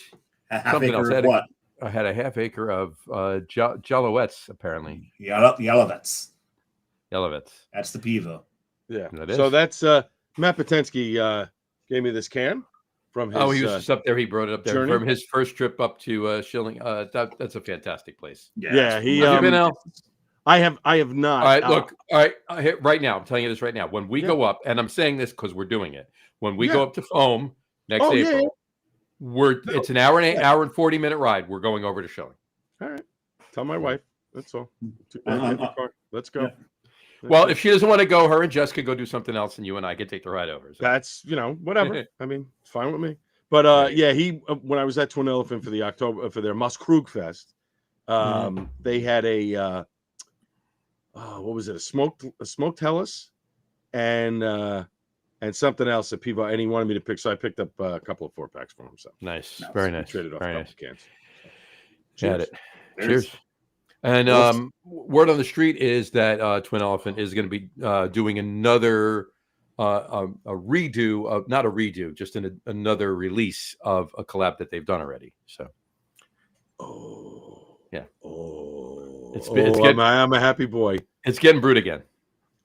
that. A half something acre else. of what? I had a half acre of Jalowettes, apparently. Yelovets. That's the Pivo. Yeah. That is. So that's Matt Patensky gave me this can from his. He was just up there. He brought it up there journey? from his first trip up to Schilling. That's a fantastic place. Yeah, he. Have you been out? I have not. All right, look. All right, right now, I'm telling you this right now. When we go up, and I'm saying this because we're doing it. When we go up to Foam next April, it's an hour and 40-minute ride. We're going over to Schilling. All right. Tell my wife. That's all. Let's go. Yeah. Well, if she doesn't want to go, her and Jessica go do something else, and you and I can take the ride over. So. That's whatever. I mean, it's fine with me. But he when I was at Twin Elephant for the October for their Muskrug Fest, they had a what was it? A smoked Hellas and something else at Pivo, and he wanted me to pick, so I picked up a couple of 4-packs for him. So nice, very nice. Traded off a couple cans. Cheers. Cheers. And word on the street is that Twin Elephant is going to be doing another a redo of, not a redo, just another release of a collab that they've done already. So, I'm a happy boy. It's getting brewed again.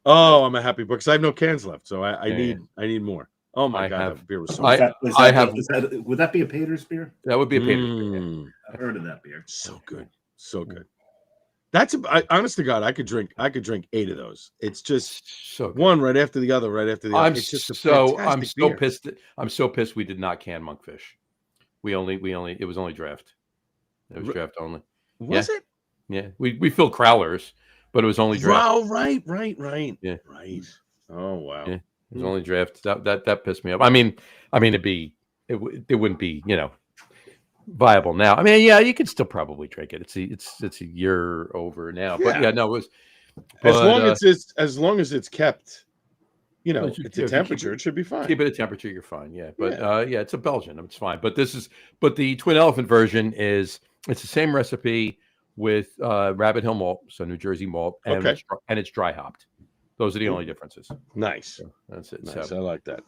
Oh, I'm a happy boy because I have no cans left, so I need more. Oh my god, that beer was so good. Would that be a Pater's beer? That would be a Pater's beer. Yeah. I've heard of that beer. So good, so good. That's honest to God, I could drink 8 of those. It's just so good. One right after the other, right after the other. I'm so pissed. I'm so pissed we did not can Monkfish. It was only draft. It was draft only. Was it? Yeah, we filled crowlers, but it was only draft. Oh, right. Yeah, right. Oh wow. Yeah, it was only draft. That pissed me off. I mean, it wouldn't be viable now. I mean, yeah, you could still probably drink it. It's a year over now, but it was as long as it's kept, at the temperature, it should be fine. Keep it at temperature, you're fine. Yeah, but it's a Belgian, it's fine. But the Twin Elephant version it's the same recipe with Rabbit Hill malt, so New Jersey malt, and it's dry hopped. Those are the only differences. Nice. So that's it. Nice. So, I like that.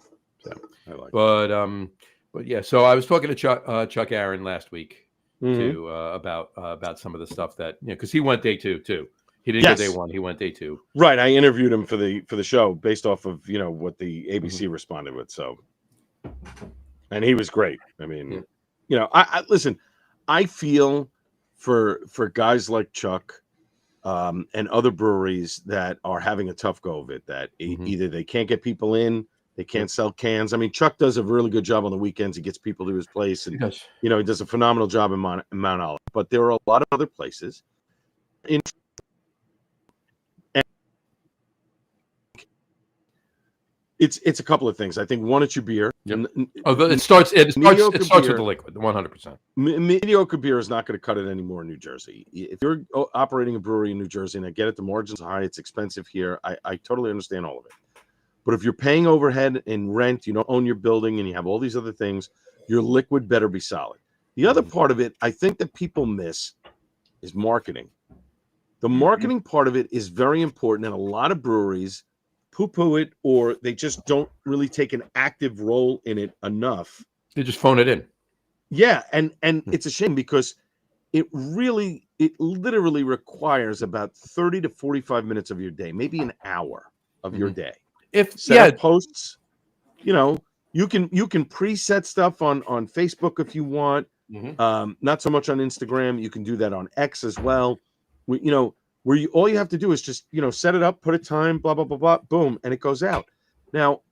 But yeah, so I was talking to Chuck Aaron last week too about some of the stuff that because he went day 2 too. He didn't go day 1. He went day 2. Right. I interviewed him for the show based off of what the ABC responded with. So, and he was great. I mean, I listen. I feel for guys like Chuck and other breweries that are having a tough go of it, that either they can't get people in. They can't sell cans. I mean, Chuck does a really good job on the weekends. He gets people to his place, and he does a phenomenal job in Mount Olive. But there are a lot of other places. It's a couple of things. I think one, it's your beer. Yep. It starts with the liquid, 100%. Mediocre beer is not going to cut it anymore in New Jersey. If you're operating a brewery in New Jersey, and I get it, the margins are high, it's expensive here. I totally understand all of it. But if you're paying overhead and rent, you don't own your building, and you have all these other things, your liquid better be solid. The other part of it, I think that people miss, is marketing. The marketing part of it is very important, and a lot of breweries poo-poo it, or they just don't really take an active role in it enough. They just phone it in. Yeah, and it's a shame because it literally requires about 30 to 45 minutes of your day, maybe an hour of your day. If posts, you can preset stuff on Facebook if you want. Not so much on Instagram. You can do that on X as well. where all you have to do is just, set it up, put a time, blah, blah, blah, blah, boom, and it goes out. Now,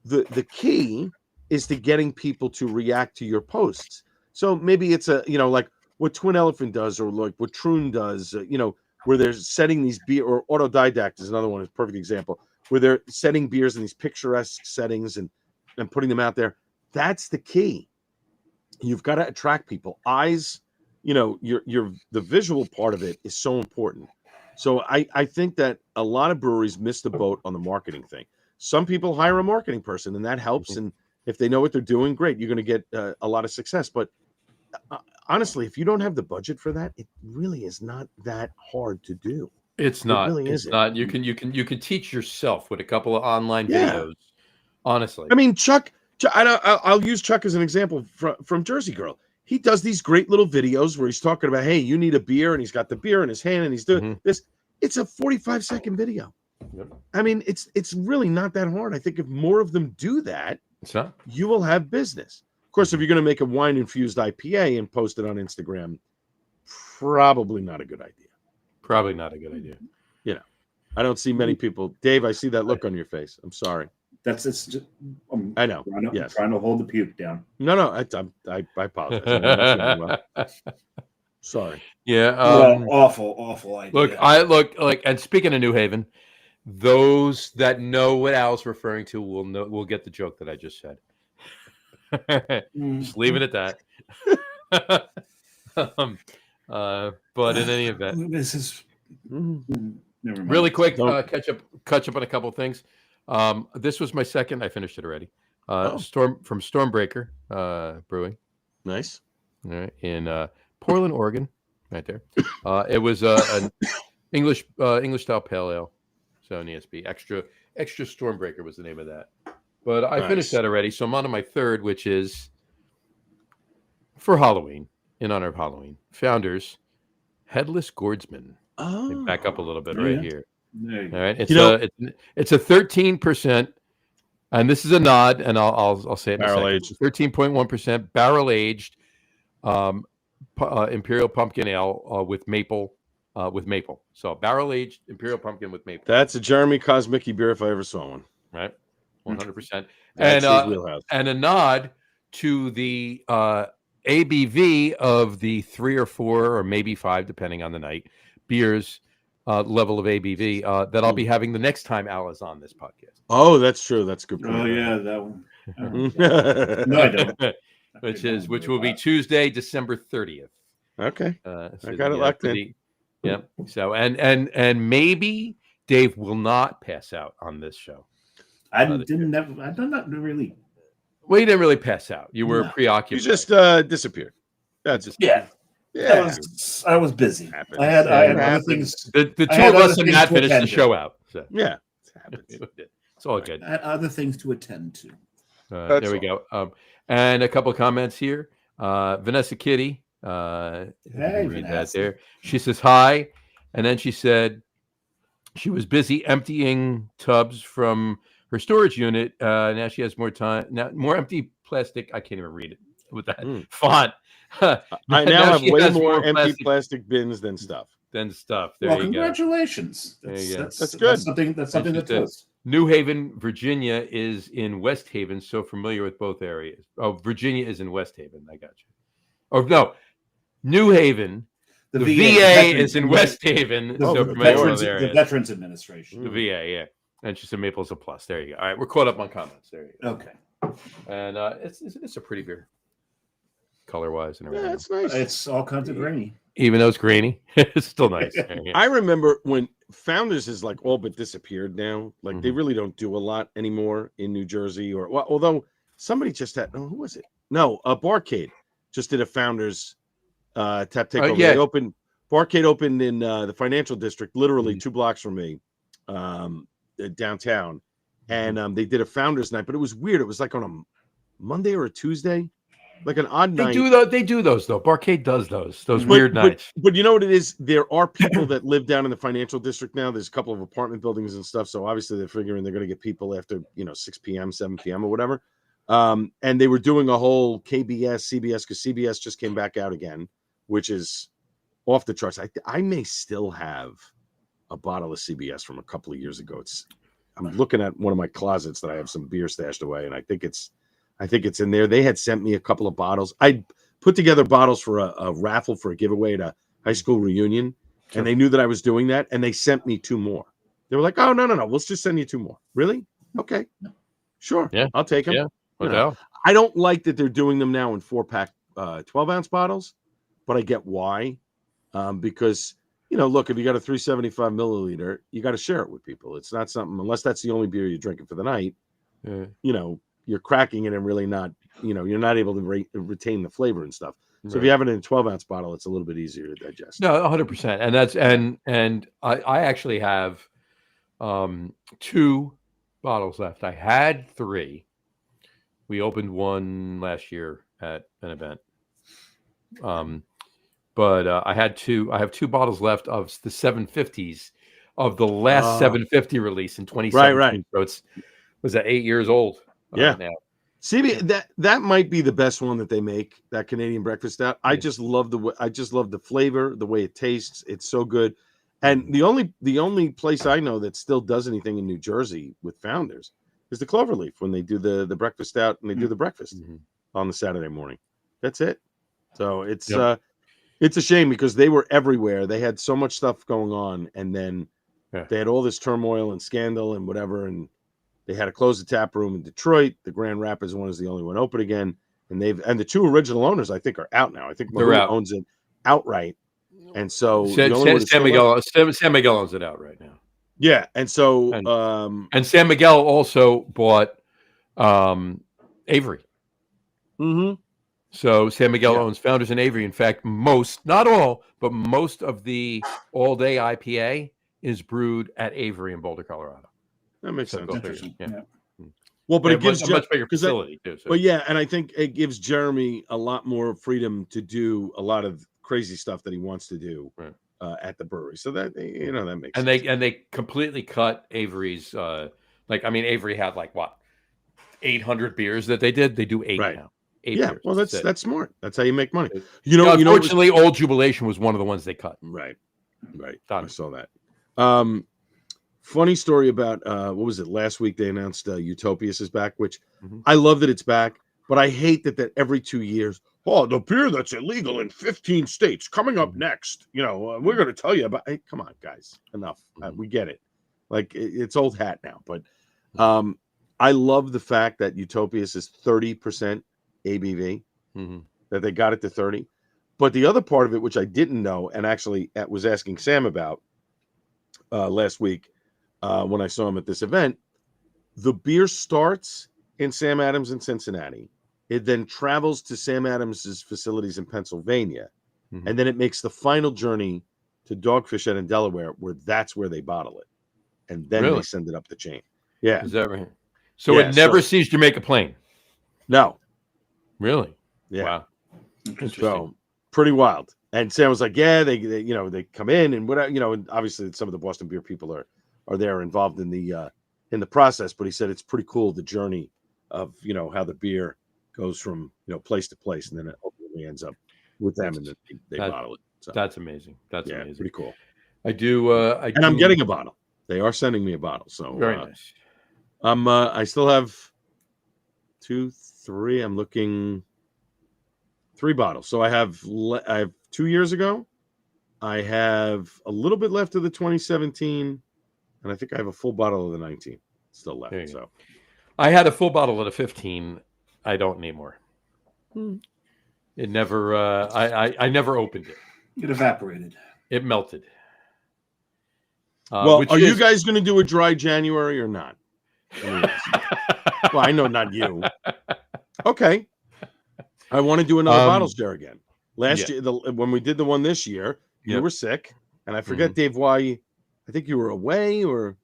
the key is to getting people to react to your posts. So maybe it's like what Twin Elephant does, or like what Troon does, where they're setting these beer, or Autodidact is another one, is a perfect example, where they're setting beers in these picturesque settings and putting them out there. That's the key. You've got to attract people. Eyes, the visual part of it is so important. So I think that a lot of breweries miss the boat on the marketing thing. Some people hire a marketing person, and that helps. And if they know what they're doing, great, you're going to get a lot of success. But honestly, if you don't have the budget for that, it really is not that hard to do. It's not. It really it's isn't. not. You can teach yourself with a couple of online videos. Honestly, I mean, Chuck. I'll use Chuck as an example from Jersey Girl. He does these great little videos where he's talking about, hey, you need a beer, and he's got the beer in his hand, and he's doing this. It's a 45-second video. Yep. I mean, it's really not that hard. I think if more of them do that, you will have business. Of course, if you're going to make a wine-infused IPA and post it on Instagram, probably not a good idea. Probably not a good idea. I don't see many people. Dave, I see that look on your face. I'm sorry. It's just, I know. I'm trying to hold the puke down. No, I apologize. I'm not feeling well. Sorry. Yeah. Awful idea. Look. And speaking of New Haven, those that know what Al's referring to will get the joke that I just said. Just leave it at that. But in any event, this is never mind. Really quick, catch up on a couple of things. This was my second. I finished it already. Stormbreaker Brewing. Nice. All right, in Portland, Oregon, right there. It was an English style pale ale. So an ESB extra Stormbreaker was the name of that. But I finished that already, so I'm on to my third, which is for Halloween, in honor of Halloween. Founders, Headless Gourdsman. Oh, back up a little bit right here. All right, it's a 13%, and this is a nod, and I'll say it. Barrel aged, 13.1% barrel aged, Imperial Pumpkin Ale with maple. So barrel aged Imperial Pumpkin with maple. That's a Jeremy Kosmicki beer if I ever saw one. Right, 100%. And a nod to the ABV of the 3 or 4 or maybe 5, depending on the night, beers level of ABV that I'll be having the next time Al is on this podcast. Oh, that's true. That's a good point. Oh yeah, that one. No, I don't. which will be Tuesday, December 30th. Okay, so I got it locked in. Yeah. So and maybe Dave will not pass out on this show. I not really. Well, you didn't really pass out. You were preoccupied. You just disappeared. That's just I was busy. I had other things. The two of us and Matt finished the show out. So. Yeah, it's all good. I had other things to attend to. There we go. And a couple of comments here. Vanessa Kitty. Hey, read that there. She says hi, and then she said she was busy emptying tubs from her storage unit. Now she has more time. Now more empty plastic. I can't even read it with that font. I now have way more empty plastic bins than stuff. There congratulations. That's good. That's something that does. New Haven, Virginia is in West Haven, so familiar with both areas. Oh, Virginia is in West Haven. I got you. Oh, no. New Haven. The VA is in West Haven. The Veterans Administration. The VA, yeah. And she said Maple's a plus. There you go. All right, we're caught up on comments. There you go. Okay. And it's a pretty beer. Color-wise and everything. Yeah, it's nice. It's all kinds of grainy. Even though it's grainy, it's still nice. I remember when Founders has like all but disappeared now. Like they really don't do a lot anymore in New Jersey, although somebody just had. Oh, who was it? No, Barcade just did a Founders tap takeover. Yeah. They opened. Barcade opened in the financial district, literally 2 blocks from me, downtown, and they did a Founders night. But it was weird. It was like on a Monday or a Tuesday. Like an odd night. They do those though. Barcade does those weird nights. But you know what it is? There are people that live down in the financial district now. There's a couple of apartment buildings and stuff. So obviously they're figuring they're going to get people after 6 p.m., 7 p.m. or whatever. And they were doing a whole KBS, CBS, because CBS just came back out again, which is off the charts. I may still have a bottle of CBS from a couple of years ago. I'm looking at one of my closets that I have some beer stashed away, and I think it's in there. They had sent me a couple of bottles. I put together bottles for a raffle for a giveaway at a high school reunion, and they knew that I was doing that, and they sent me 2 more. They were like, "Oh, no, we'll just send you 2 more." Really? Okay, sure. Yeah, I'll take them. Yeah, what the hell? I don't like that they're doing them now in 4-pack, 12-ounce bottles, but I get why. Because look, if you got a 375 milliliter, you got to share it with people. It's not something, unless that's the only beer you're drinking for the night. You're cracking it and really not, you're not able to retain the flavor and stuff. So if you have it in a 12-ounce bottle, it's a little bit easier to digest. No, 100%. And that's and I actually have 2 bottles left. I had 3. We opened one last year at an event. But I had 2. I have 2 bottles left of the 750s of the last 750 release in 2017. Right. So was that 8 years old? Yeah. Now. CB, that might be the best one that they make, that Canadian breakfast stout. I just love the flavor, the way it tastes. It's so good. And the only place I know that still does anything in New Jersey with Founders is the Cloverleaf, when they do the breakfast stout and they do the breakfast on the Saturday morning. That's it. So it's a shame because they were everywhere. They had so much stuff going on, and then they had all this turmoil and scandal and whatever, and they had to close the tap room in Detroit. The Grand Rapids one is the only one open again, and the 2 original owners I think are out now. I think Mahou owns it outright, and so San Miguel owns it outright now. Yeah, and so and San Miguel also bought Avery. Mm-hmm. So San Miguel owns Founders and Avery. In fact, not all, but most of the all-day IPA is brewed at Avery in Boulder, Colorado. That makes sense. Yeah. Well, but it gives a much bigger facility too. So. But yeah, and I think it gives Jeremy a lot more freedom to do a lot of crazy stuff that he wants to do at the brewery. So that that makes sense. And they completely cut Avery's. Avery had 800 beers that they did. They do 8 now. 8 beers. Well, that's smart. That's how you make money. Unfortunately, Old Jubilation was one of the ones they cut. Right. I saw that. Funny story about what was it? Last week they announced Utopias is back, which I love that it's back, but I hate that every 2 years, the beer that's illegal in 15 states coming up next. We're going to tell you about. Hey, come on, guys, enough. We get it. It's old hat now, but I love the fact that Utopias is 30% ABV. That they got it to 30. But the other part of it, which I didn't know, and actually was asking Sam about last week. When I saw him at this event, the beer starts in Sam Adams in Cincinnati. It then travels to Sam Adams's facilities in Pennsylvania, and then it makes the final journey to Dogfish Head in Delaware, that's where they bottle it, and then they send it up the chain. Yeah, is that right? So it never sees Jamaica Plain. No, really? Yeah. Wow. Interesting. So pretty wild. And Sam was like, "Yeah, they come in and whatever, and obviously some of the Boston beer people are there involved in the process, but he said it's pretty cool, the journey of how the beer goes from place to place, and then it ultimately ends up with them, and then they bottle it. So that's amazing. That's amazing. Pretty cool. I do. I'm getting a bottle. They are sending me a bottle. So very nice. I still have 2, 3. I'm looking 3 bottles. So I have 2 years ago. I have a little bit left of the 2017. And I think I have a full bottle of the 19 still left. So I had a full bottle of the 15. I don't need more. It never. I never opened it. It evaporated. It melted. Well, you guys going to do a dry January or not? Well, I know not you. Okay. I want to do another bottle share again. Last year, when we did the one this year, you were sick, and I forget, Dave, why. I think you were away, or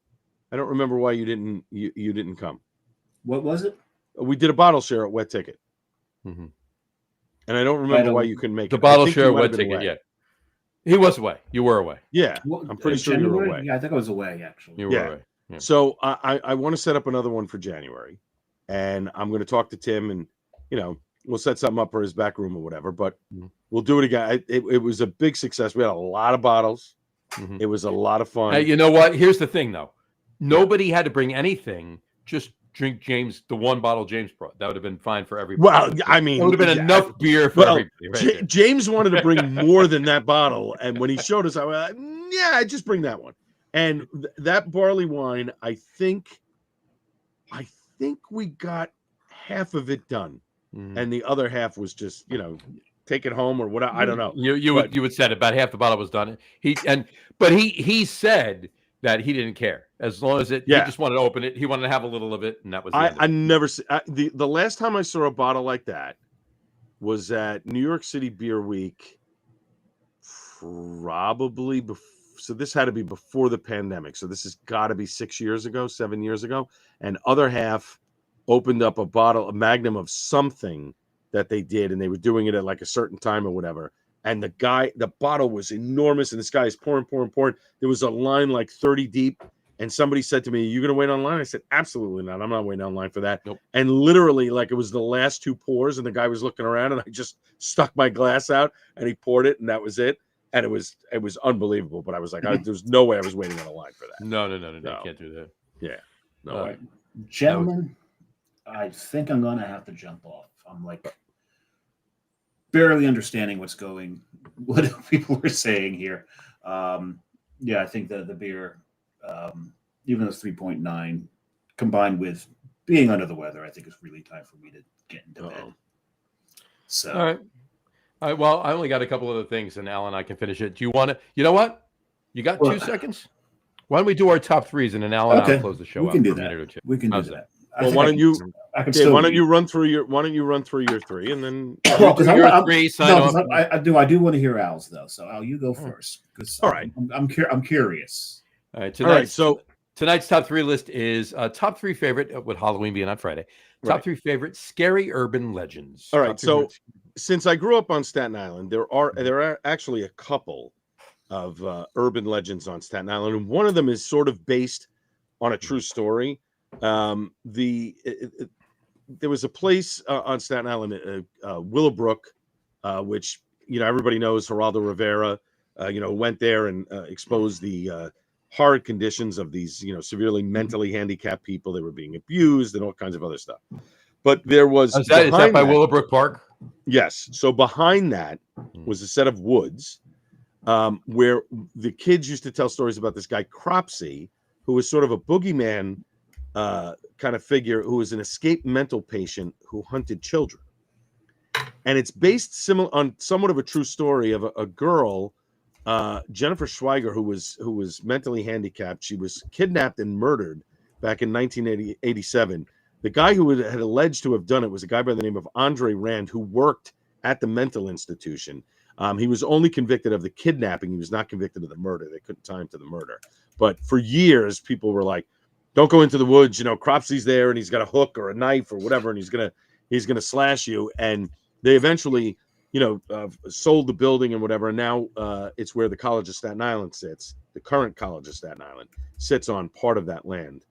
I don't remember why you didn't come. What was it? We did a bottle share at Wet Ticket, and I don't remember why you couldn't make the bottle share at Wet Ticket. Yeah, he was away. You were away. Yeah, I'm pretty sure you were away. Yeah, I think I was away actually. You were away. Yeah. So I want to set up another one for January, and I'm going to talk to Tim, and we'll set something up for his back room or whatever. But we'll do it again. It was a big success. We had a lot of bottles. Mhm. It was a lot of fun. Hey, you know what? Here's the thing, though. Nobody had to bring anything. Just drink the one bottle James brought. That would have been fine for everybody. Well, I mean, it would have been enough beer for everybody. Right James wanted to bring more than that bottle, and when he showed us, I went, "Yeah, just bring that one." And that barley wine, I think we got half of it done, and the other half was just take it home or whatever. I don't know. You would said about half the bottle was done. But he said that he didn't care as long as he just wanted to open it. He wanted to have a little of it, and that was. I never the last time I saw a bottle like that was at New York City Beer Week, probably before. So this had to be before the pandemic. So this has got to be 7 years ago. And other half opened up a magnum of something that they did, and they were doing it at like a certain time or whatever. And the bottle was enormous, and this guy is pouring. There was a line like 30 deep, and somebody said to me, "Are you going to wait online?" I said, "Absolutely not. I'm not waiting online for that." Nope. And literally, like, it was the last 2 pours, and the guy was looking around, and I just stuck my glass out, and he poured it, and that was it. And it was unbelievable. But I was like, there's no way I was waiting on a line for that. No. You can't do that. Yeah. No way. Gentlemen, I think I'm going to have to jump off. I'm like barely understanding what people are saying here. I think that the beer, even though it's 3.9, combined with being under the weather, I think it's really time for me to get into bed. So, all right. Well, I only got a couple other things, and Alan, I can finish it. Do you want to? You know what? You got 2 seconds? Why don't we do our top threes, and then Alan and I'll close the show out for a minute or two. We can do that. Well, why don't you run through your 3, and then I do want to hear Al's though. So Al, you go first. All right. I'm curious. All right. So tonight's top 3 list is top 3 favorite, with Halloween being on Friday. Top 3 favorite scary urban legends. All right. So since I grew up on Staten Island, there are actually a couple of urban legends on Staten Island, and one of them is sort of based on a true story. There was a place on Staten Island, Willowbrook, which everybody knows. Geraldo Rivera, went there and exposed the horrid conditions of these severely mentally handicapped people. They were being abused and all kinds of other stuff. But there was is that by Willowbrook Park? Yes. So behind that was a set of woods where the kids used to tell stories about this guy Cropsey, who was sort of a boogeyman kind of figure, who was an escaped mental patient who hunted children. And it's based on somewhat of a true story of a girl, Jennifer Schweiger, who was mentally handicapped. She was kidnapped and murdered back in 1987. The guy who had alleged to have done it was a guy by the name of Andre Rand, who worked at the mental institution. He was only convicted of the kidnapping. He was not convicted of the murder. They couldn't tie him to the murder. But for years, people were like, "Don't go into the woods. Cropsey's there, and he's got a hook or a knife or whatever, and he's gonna slash you." And they eventually, sold the building and whatever. And now it's where the College of Staten Island sits. The current College of Staten Island sits on part of that land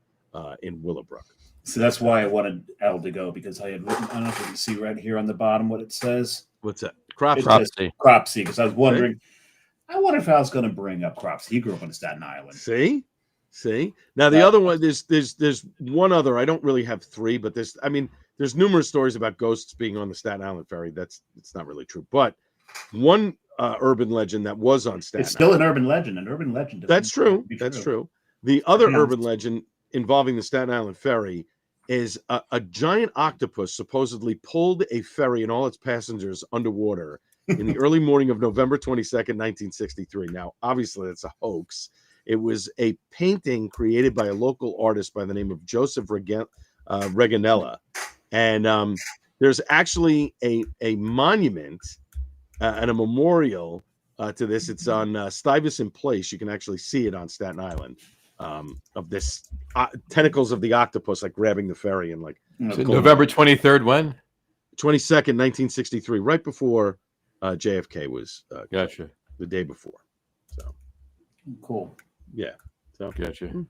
in Willowbrook. So that's why I wanted Al to go, because I had written, I don't know if you can see right here on the bottom what it says. What's that? Cropsey, because I was wondering, I wonder if Al's going to bring up Cropsey. He grew up on Staten Island. See? Now the other one, there's one other. I don't really have 3, but there's numerous stories about ghosts being on the Staten Island ferry. It's not really true. But one urban legend that was on Staten Island. It's still an urban legend. That's true. That's true. The other urban legend involving the Staten Island ferry is a giant octopus supposedly pulled a ferry and all its passengers underwater in the early morning of November 22nd, 1963. Now, obviously, it's a hoax. It was a painting created by a local artist by the name of Joseph Reganella. And there's actually a monument and a memorial to this. It's on Stuyvesant Place. You can actually see it on Staten Island. Of this tentacles of the octopus, like grabbing the ferry and like November 23rd, when? 22nd, 1963, right before JFK was gotcha. The day before. So cool. Yeah. So gotcha.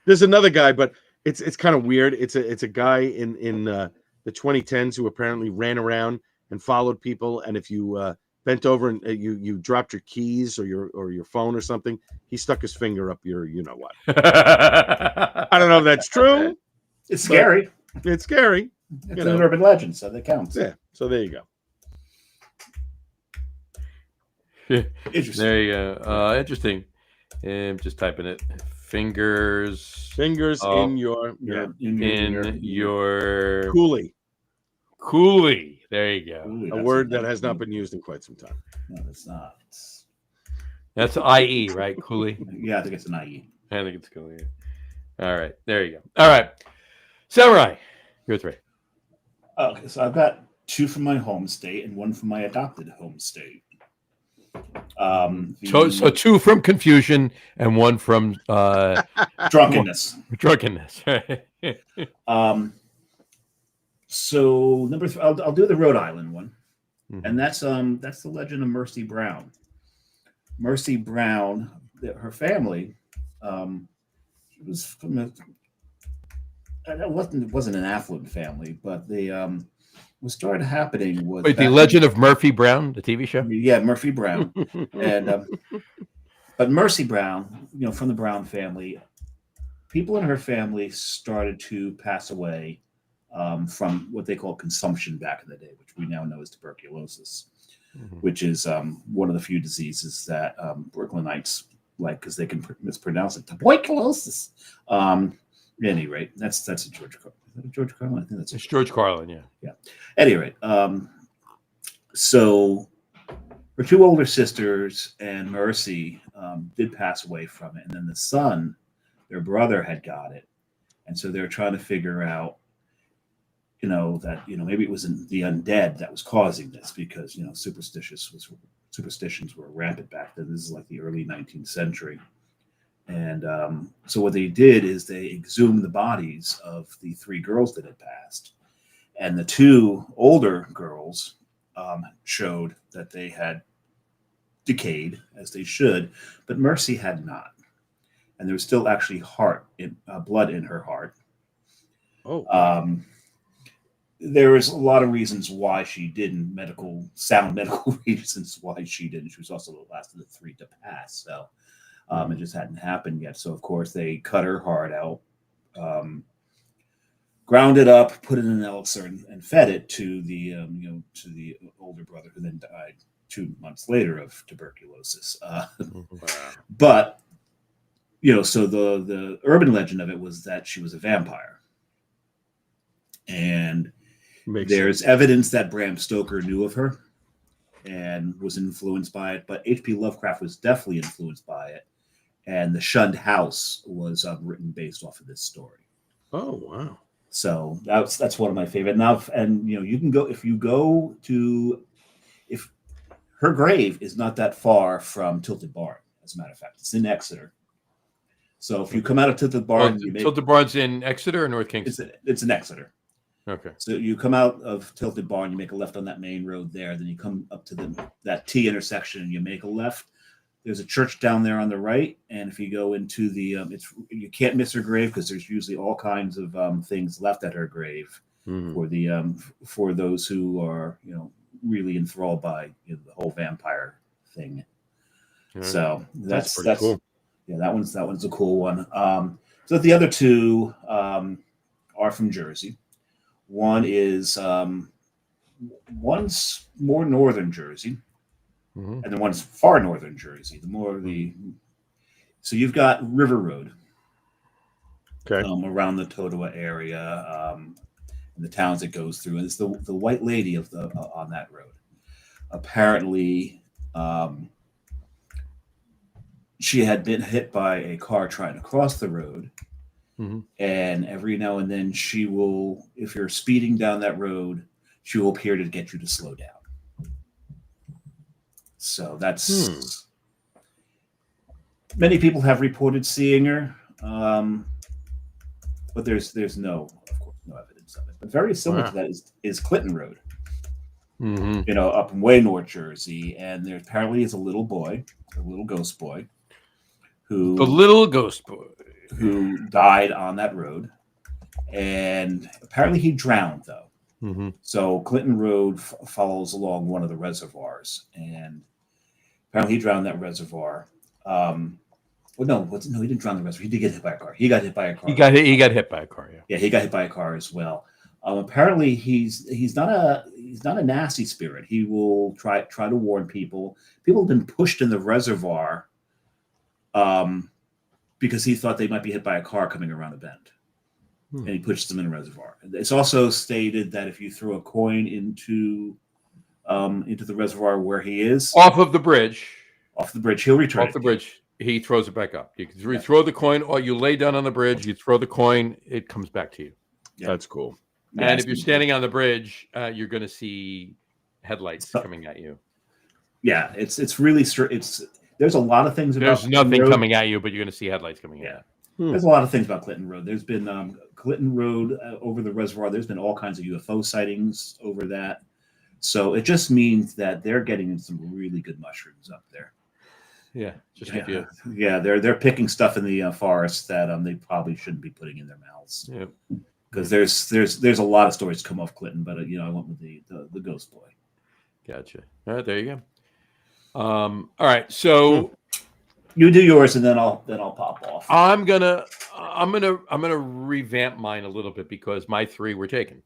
There's another guy, but it's kind of weird. It's a guy in the 2010s who apparently ran around and followed people, and if you bent over and you dropped your keys or your phone or something. He stuck his finger up your you know what. I don't know if that's true. It's scary. It's scary. It's an urban legend, so that counts. Yeah. So there you go. Interesting. There you go. Interesting. I'm just typing it. Fingers in your in your coolie. There you go. Ooh, A word that has not been used in quite some time. No, it's not. That's IE, right? Coolie. Yeah, I think it's an IE. I think it's Coolie. Yeah. All right. There you go. All right. Samurai. Your three. Okay, so I've got 2 from my home state and 1 from my adopted home state. So 2 from confusion and 1 from drunkenness. Drunkenness. So number 3, I'll do the Rhode Island one, Mm-hmm. and that's the legend of Mercy Brown. Mercy Brown, her family, was from it wasn't an affluent family, but they what started happening was Wait, the Legend of Murphy Brown, the TV show. Yeah, Murphy Brown, and but Mercy Brown, from the Brown family, people in her family started to pass away from what they call consumption back in the day, which we now know as tuberculosis, which is one of the few diseases that Brooklynites like because they can mispronounce it. Tuberculosis. At any rate, that's a George Carlin. Is that a George Carlin? I think that's George Carlin. Yeah. Yeah. At any rate, so her 2 older sisters and Mercy did pass away from it, and then the son, their brother, had got it, and so they're trying to figure out, that maybe it was the undead that was causing this because superstitions were rampant back then. This is like the early 19th century. And so what they did is they exhumed the bodies of the 3 girls that had passed. And the 2 older girls showed that they had decayed, as they should, but Mercy had not. And there was still actually blood in her heart. Oh. There was a lot of reasons why she didn't, sound medical reasons why she didn't. She was also the last of the 3 to pass. So it just hadn't happened yet. So, of course, they cut her heart out, ground it up, put it in an elixir, and fed it to the older brother, who then died 2 months later of tuberculosis. But, so the urban legend of it was that she was a vampire. And there's evidence that Bram Stoker knew of her and was influenced by it, but H.P. Lovecraft was definitely influenced by it. And The Shunned House was written based off of this story. Oh, wow. So that's one of my favorite. Now, and you can go, if her grave is not that far from Tilted Barn, as a matter of fact, it's in Exeter. So if you come out of Tilted Barn, Tilted Barn's in Exeter or North Kingston? It's in Exeter. Okay. So you come out of Tilted Barn, you make a left on that main road there, then you come up to that T intersection and you make a left. There's a church down there on the right, and if you go into the, you can't miss her grave because there's usually all kinds of things left at her grave for those who are really enthralled by the whole vampire thing. So that's cool. Yeah, that one's a cool one. So the other 2 are from Jersey. One is one's more northern Jersey, and then one's far northern Jersey. So you've got River Road, around the Totowa area, and the towns it goes through. And it's the White Lady on that road. Apparently, she had been hit by a car trying to cross the road. And every now and then she will, if you're speeding down that road, she will appear to get you to slow down. So that's many people have reported seeing her, but there's no evidence of it. But very similar to that is Clinton Road, up in way North Jersey, and there apparently is a little ghost boy, who died on that road, and apparently he drowned though. Mm-hmm. So Clinton Road follows along one of the reservoirs, and apparently he drowned in that reservoir. Well, no, he didn't drown in the reservoir. He did get hit by a car. He got hit by a car. He got hit. He got hit by a car. Yeah. Yeah, he got hit by a car as well. Apparently, he's not a nasty spirit. He will try to warn people. People have been pushed in the reservoir, because he thought they might be hit by a car coming around a bend, and he pushes them in the reservoir. It's also stated that if you throw a coin into the reservoir where he is, Off of the bridge, he'll return. Off the bridge, he throws it back up. You can throw the coin, or you lay down on the bridge. You throw the coin, it comes back to you. Yeah. That's cool. And if you're standing on the bridge, you're going to see headlights coming at you. Yeah, it's really there's a lot of things. There's nothing coming at you, but you're going to see headlights coming at you. There's a lot of things about Clinton Road. There's been Clinton Road over the reservoir. There's been all kinds of UFO sightings over that. So it just means that they're getting in some really good mushrooms up there. Yeah, just a few. Yeah, they're picking stuff in the forest that they probably shouldn't be putting in their mouths. Yeah. Because there's a lot of stories to come off Clinton, but I went with the Ghost Boy. Gotcha. All right, there you go. All right, so you do yours, and then I'll pop off. I'm gonna revamp mine a little bit because my three were taken.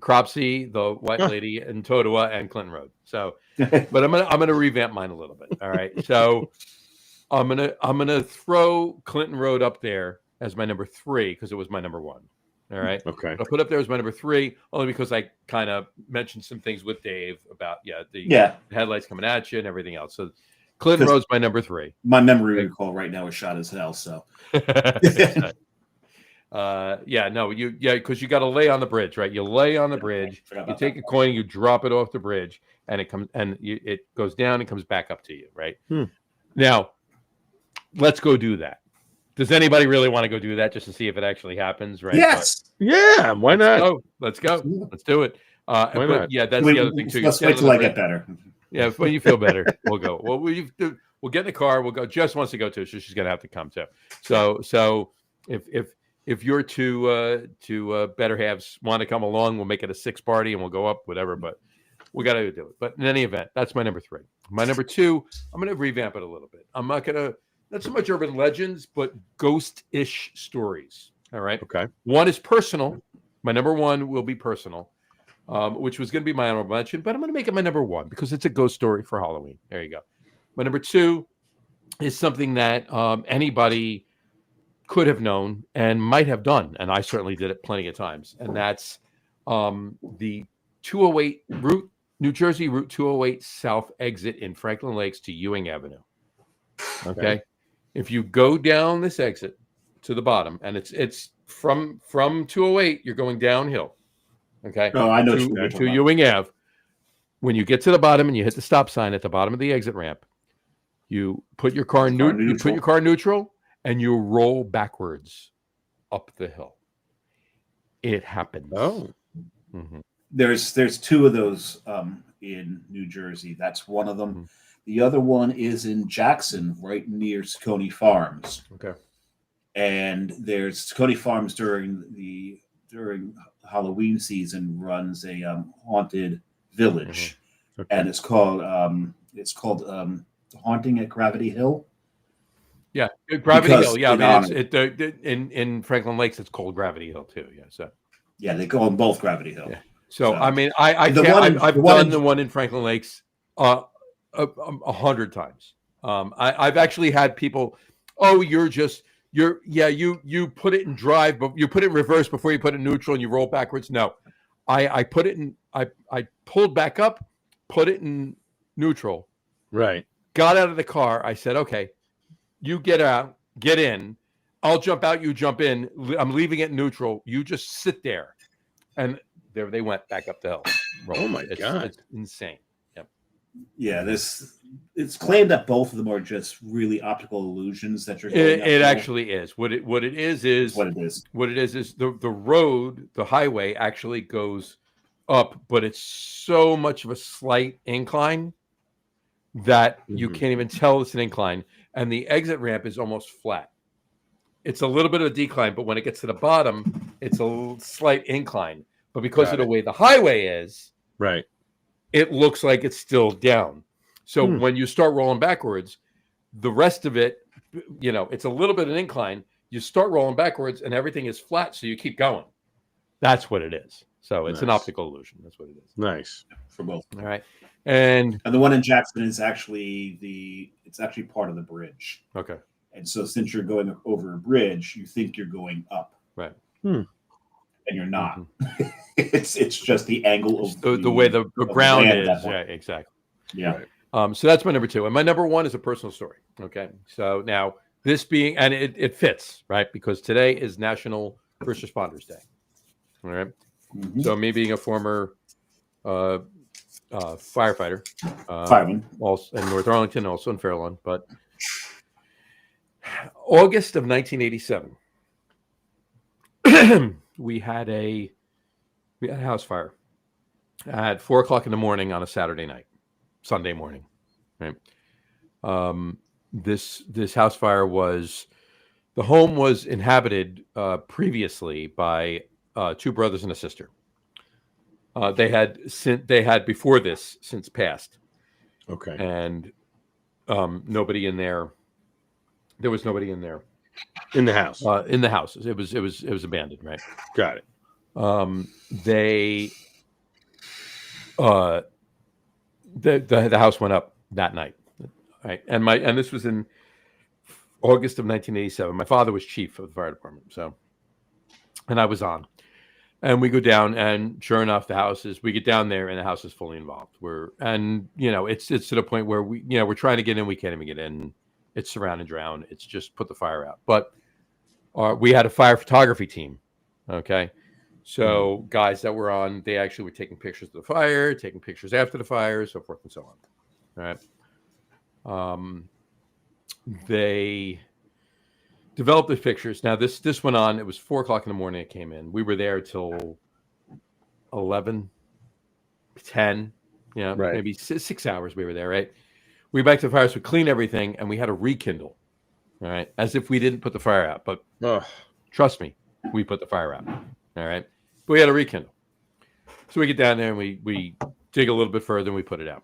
Cropsey, the White Lady, and Totowa, and Clinton Road. So, but I'm gonna revamp mine a little bit. All right, so I'm gonna throw Clinton Road up there as my number 3 because it was my number 1. All right. Okay. I'll put up there as my number 3 only because I kind of mentioned some things with Dave about the headlights coming at you and everything else. So Clinton Road's my number 3. My memory recall right now is shot as hell. So because you got to lay on the bridge, right? You lay on the bridge, you take a coin, you drop it off the bridge, and it goes down and comes back up to you, right? Now, let's go do that. Does anybody really want to go do that just to see if it actually happens? Right? Yes. Yeah. Why not? Let's go. Let's do it. Why not? Yeah, that's the other thing too. Let's wait till I get better. Yeah, when you feel better, we'll go. Well, we'll get in the car. We'll go. Jess wants to go too, so she's gonna have to come too. So if your two better halves want to come along, we'll make it a 6 party and we'll go up, whatever. But we got to do it. But in any event, that's my number 3. My number 2, I'm gonna revamp it a little bit. I'm not so much urban legends, but ghost-ish stories. All right. Okay. One is personal. My number 1 will be personal, which was going to be my honorable mention, but I'm going to make it my number 1 because it's a ghost story for Halloween. There you go. My number 2 is something that anybody could have known and might have done, and I certainly did it plenty of times, and that's the 208 route, New Jersey Route 208 South exit in Franklin Lakes to Ewing Avenue. Okay. If you go down this exit to the bottom, and it's from 208, you're going downhill. Okay. Oh, I know to Ewing Ave. When you get to the bottom and you hit the stop sign at the bottom of the exit ramp, you put your car neutral and you roll backwards up the hill. It happens. Oh. Mm-hmm. There's 2 of those in New Jersey. That's one of them. Mm-hmm. The other one is in Jackson, right near Coney Farms. Okay. And there's Coney Farms during Halloween season runs a haunted village, okay. And it's called Haunting at Gravity Hill. Yeah, Gravity Hill. Yeah, I mean, in Franklin Lakes, it's called Gravity Hill too. Yeah, so they call them both Gravity Hill. Yeah. So I mean, I've done the one in Franklin Lakes 100 times. I've actually had people, you put it in drive, but you put it in reverse before you put it in neutral and you roll backwards. No, I put it in, I pulled back up, put it in neutral. Right. Got out of the car. I said, okay, you get out, get in. I'll jump out. You jump in. I'm leaving it neutral. You just sit there. And there they went back up the hill. Oh my God. It's insane. Yeah, it's claimed that both of them are just really optical illusions that you're. It actually is. What it is the road, the highway actually goes up, but it's so much of a slight incline that you can't even tell it's an incline, and the exit ramp is almost flat. It's a little bit of a decline, but when it gets to the bottom, it's a slight incline. But because Got of the it. way the highway is, Right. it looks like it's still down. So when you start rolling backwards, the rest of it, it's a little bit of an incline. You start rolling backwards and everything is flat, so you keep going. That's what it is. So it's an Nice. optical illusion. That's what it is. Nice. For both. All right. And the one in Jackson is actually it's actually part of the bridge. Okay. And so since you're going over a bridge, you think you're going up. Right. And you're not. It's just the angle of the way the ground land is. Yeah, exactly. Yeah. Right. So that's my number 2. And my number 1 is a personal story. Okay. So now this being, and it fits, right? Because today is National First Responders Day. All right. So me being a former firefighter, fireman, also in North Arlington, also in Fairlawn, but August of 1987, we had a house fire at 4:00 in the morning on a Saturday night, Sunday morning. Right. This house fire the home was inhabited previously by 2 brothers and a sister. They had before this since passed. Okay. And nobody in there. There was nobody in there. In the house. In the house. It was abandoned, right? Got it. The house went up that night. Right. And this was in August of 1987. My father was chief of the fire department, and I was on. And we go down, and sure enough, we get down there, and the house is fully involved. It's to the point where we're trying to get in, we can't even get in. It's surround and drown. It's just put the fire out. But we had a fire photography team. Okay, so guys that were on, they actually were taking pictures of the fire, taking pictures after the fire, so forth and so on. All right. They developed the pictures. Now this went on. It was 4:00 in the morning. It came in. We were there till 11, 10. Right. Maybe 6 hours. We were there. Right. We went back to the fire. So we cleaned everything, and we had to rekindle. All right, as if we didn't put the fire out. But trust me, we put the fire out. All right, but we had to rekindle. So we get down there and we dig a little bit further and we put it out.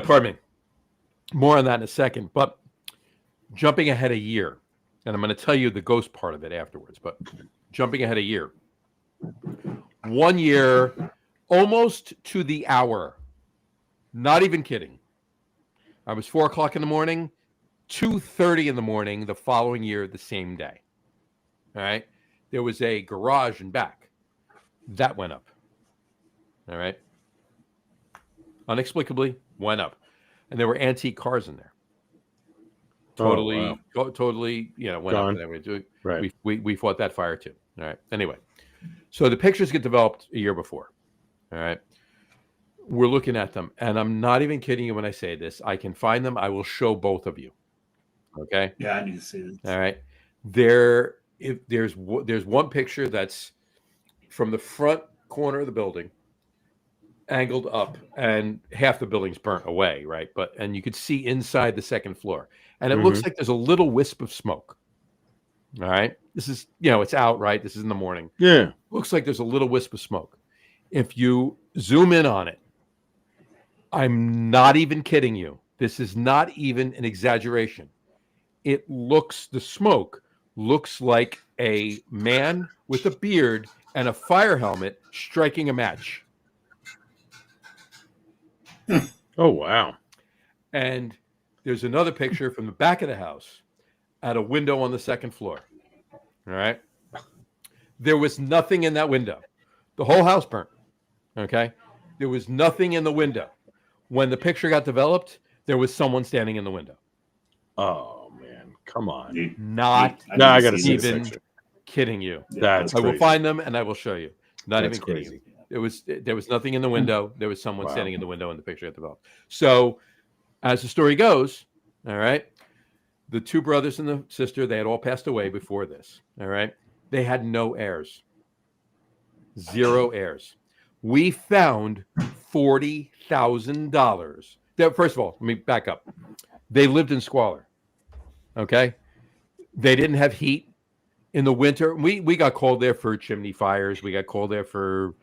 Pardon me. More on that in a second, but jumping ahead a year, and I'm going to tell you the ghost part of it afterwards, but jumping ahead a year. 1 year, almost to the hour, not even kidding. I was 4:00 in the morning, 2:30 in the morning the following year, the same day. All right. There was a garage in back that went up. All right. Inexplicably went up. And there were antique cars in there. Totally, went Gone. up. Right. We fought that fire too. All right. Anyway, so the pictures get developed a year before. All right. We're looking at them, and I'm not even kidding you when I say this. I can find them. I will show both of you. Okay. Yeah, I need to see this. All right. There's one picture that's from the front corner of the building, angled up, and half the building's burnt away, right? And you could see inside the second floor, and it looks like there's a little wisp of smoke. All right, this is it's out, right? This is in the morning. Yeah, looks like there's a little wisp of smoke. If you zoom in on it, I'm not even kidding you. This is not even an exaggeration. The smoke looks like a man with a beard and a fire helmet striking a match. Oh, wow. And there's another picture from the back of the house at a window on the second floor. All right. There was nothing in that window. The whole house burnt. Okay. There was nothing in the window. When the picture got developed, there was someone standing in the window. Oh, man. Come on. Not I got to see even this picture. kidding you. That's I will crazy. find them and I will show you. Not That's even kidding crazy. you. There was nothing in the window. There was someone standing in the window and the picture got developed. So as the story goes, all right, the 2 brothers and the sister, they had all passed away before this. All right. They had no heirs. 0 heirs. We found $40,000. First of all, let me back up. They lived in squalor. Okay. They didn't have heat. in the winter, we got called there for chimney fires. We got called there for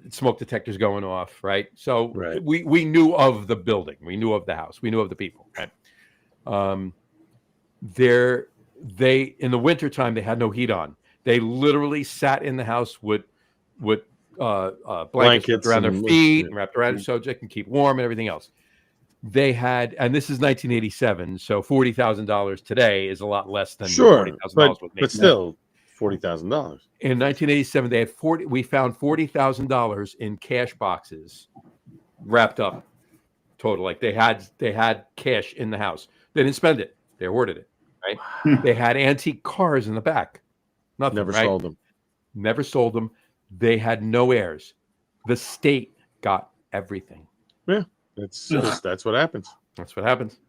smoke detectors going off, right? So Right. we knew of the building. We knew of the house. We knew of the people, right? They in the wintertime, they had no heat on. They literally sat in the house with blankets wrapped around their feet and wrapped around so they can keep warm and everything else. They had, and this is 1987, so $40,000 today is a lot less than $40,000 but still $40,000. In 1987, they had we found $40,000 in cash boxes wrapped up total. Like they had cash in the house. They didn't spend it. They hoarded it. Right. They had antique cars in the back. Nothing. Never sold them. Never sold them. They had no heirs. The state got everything. Yeah, that's what happens. That's what happens.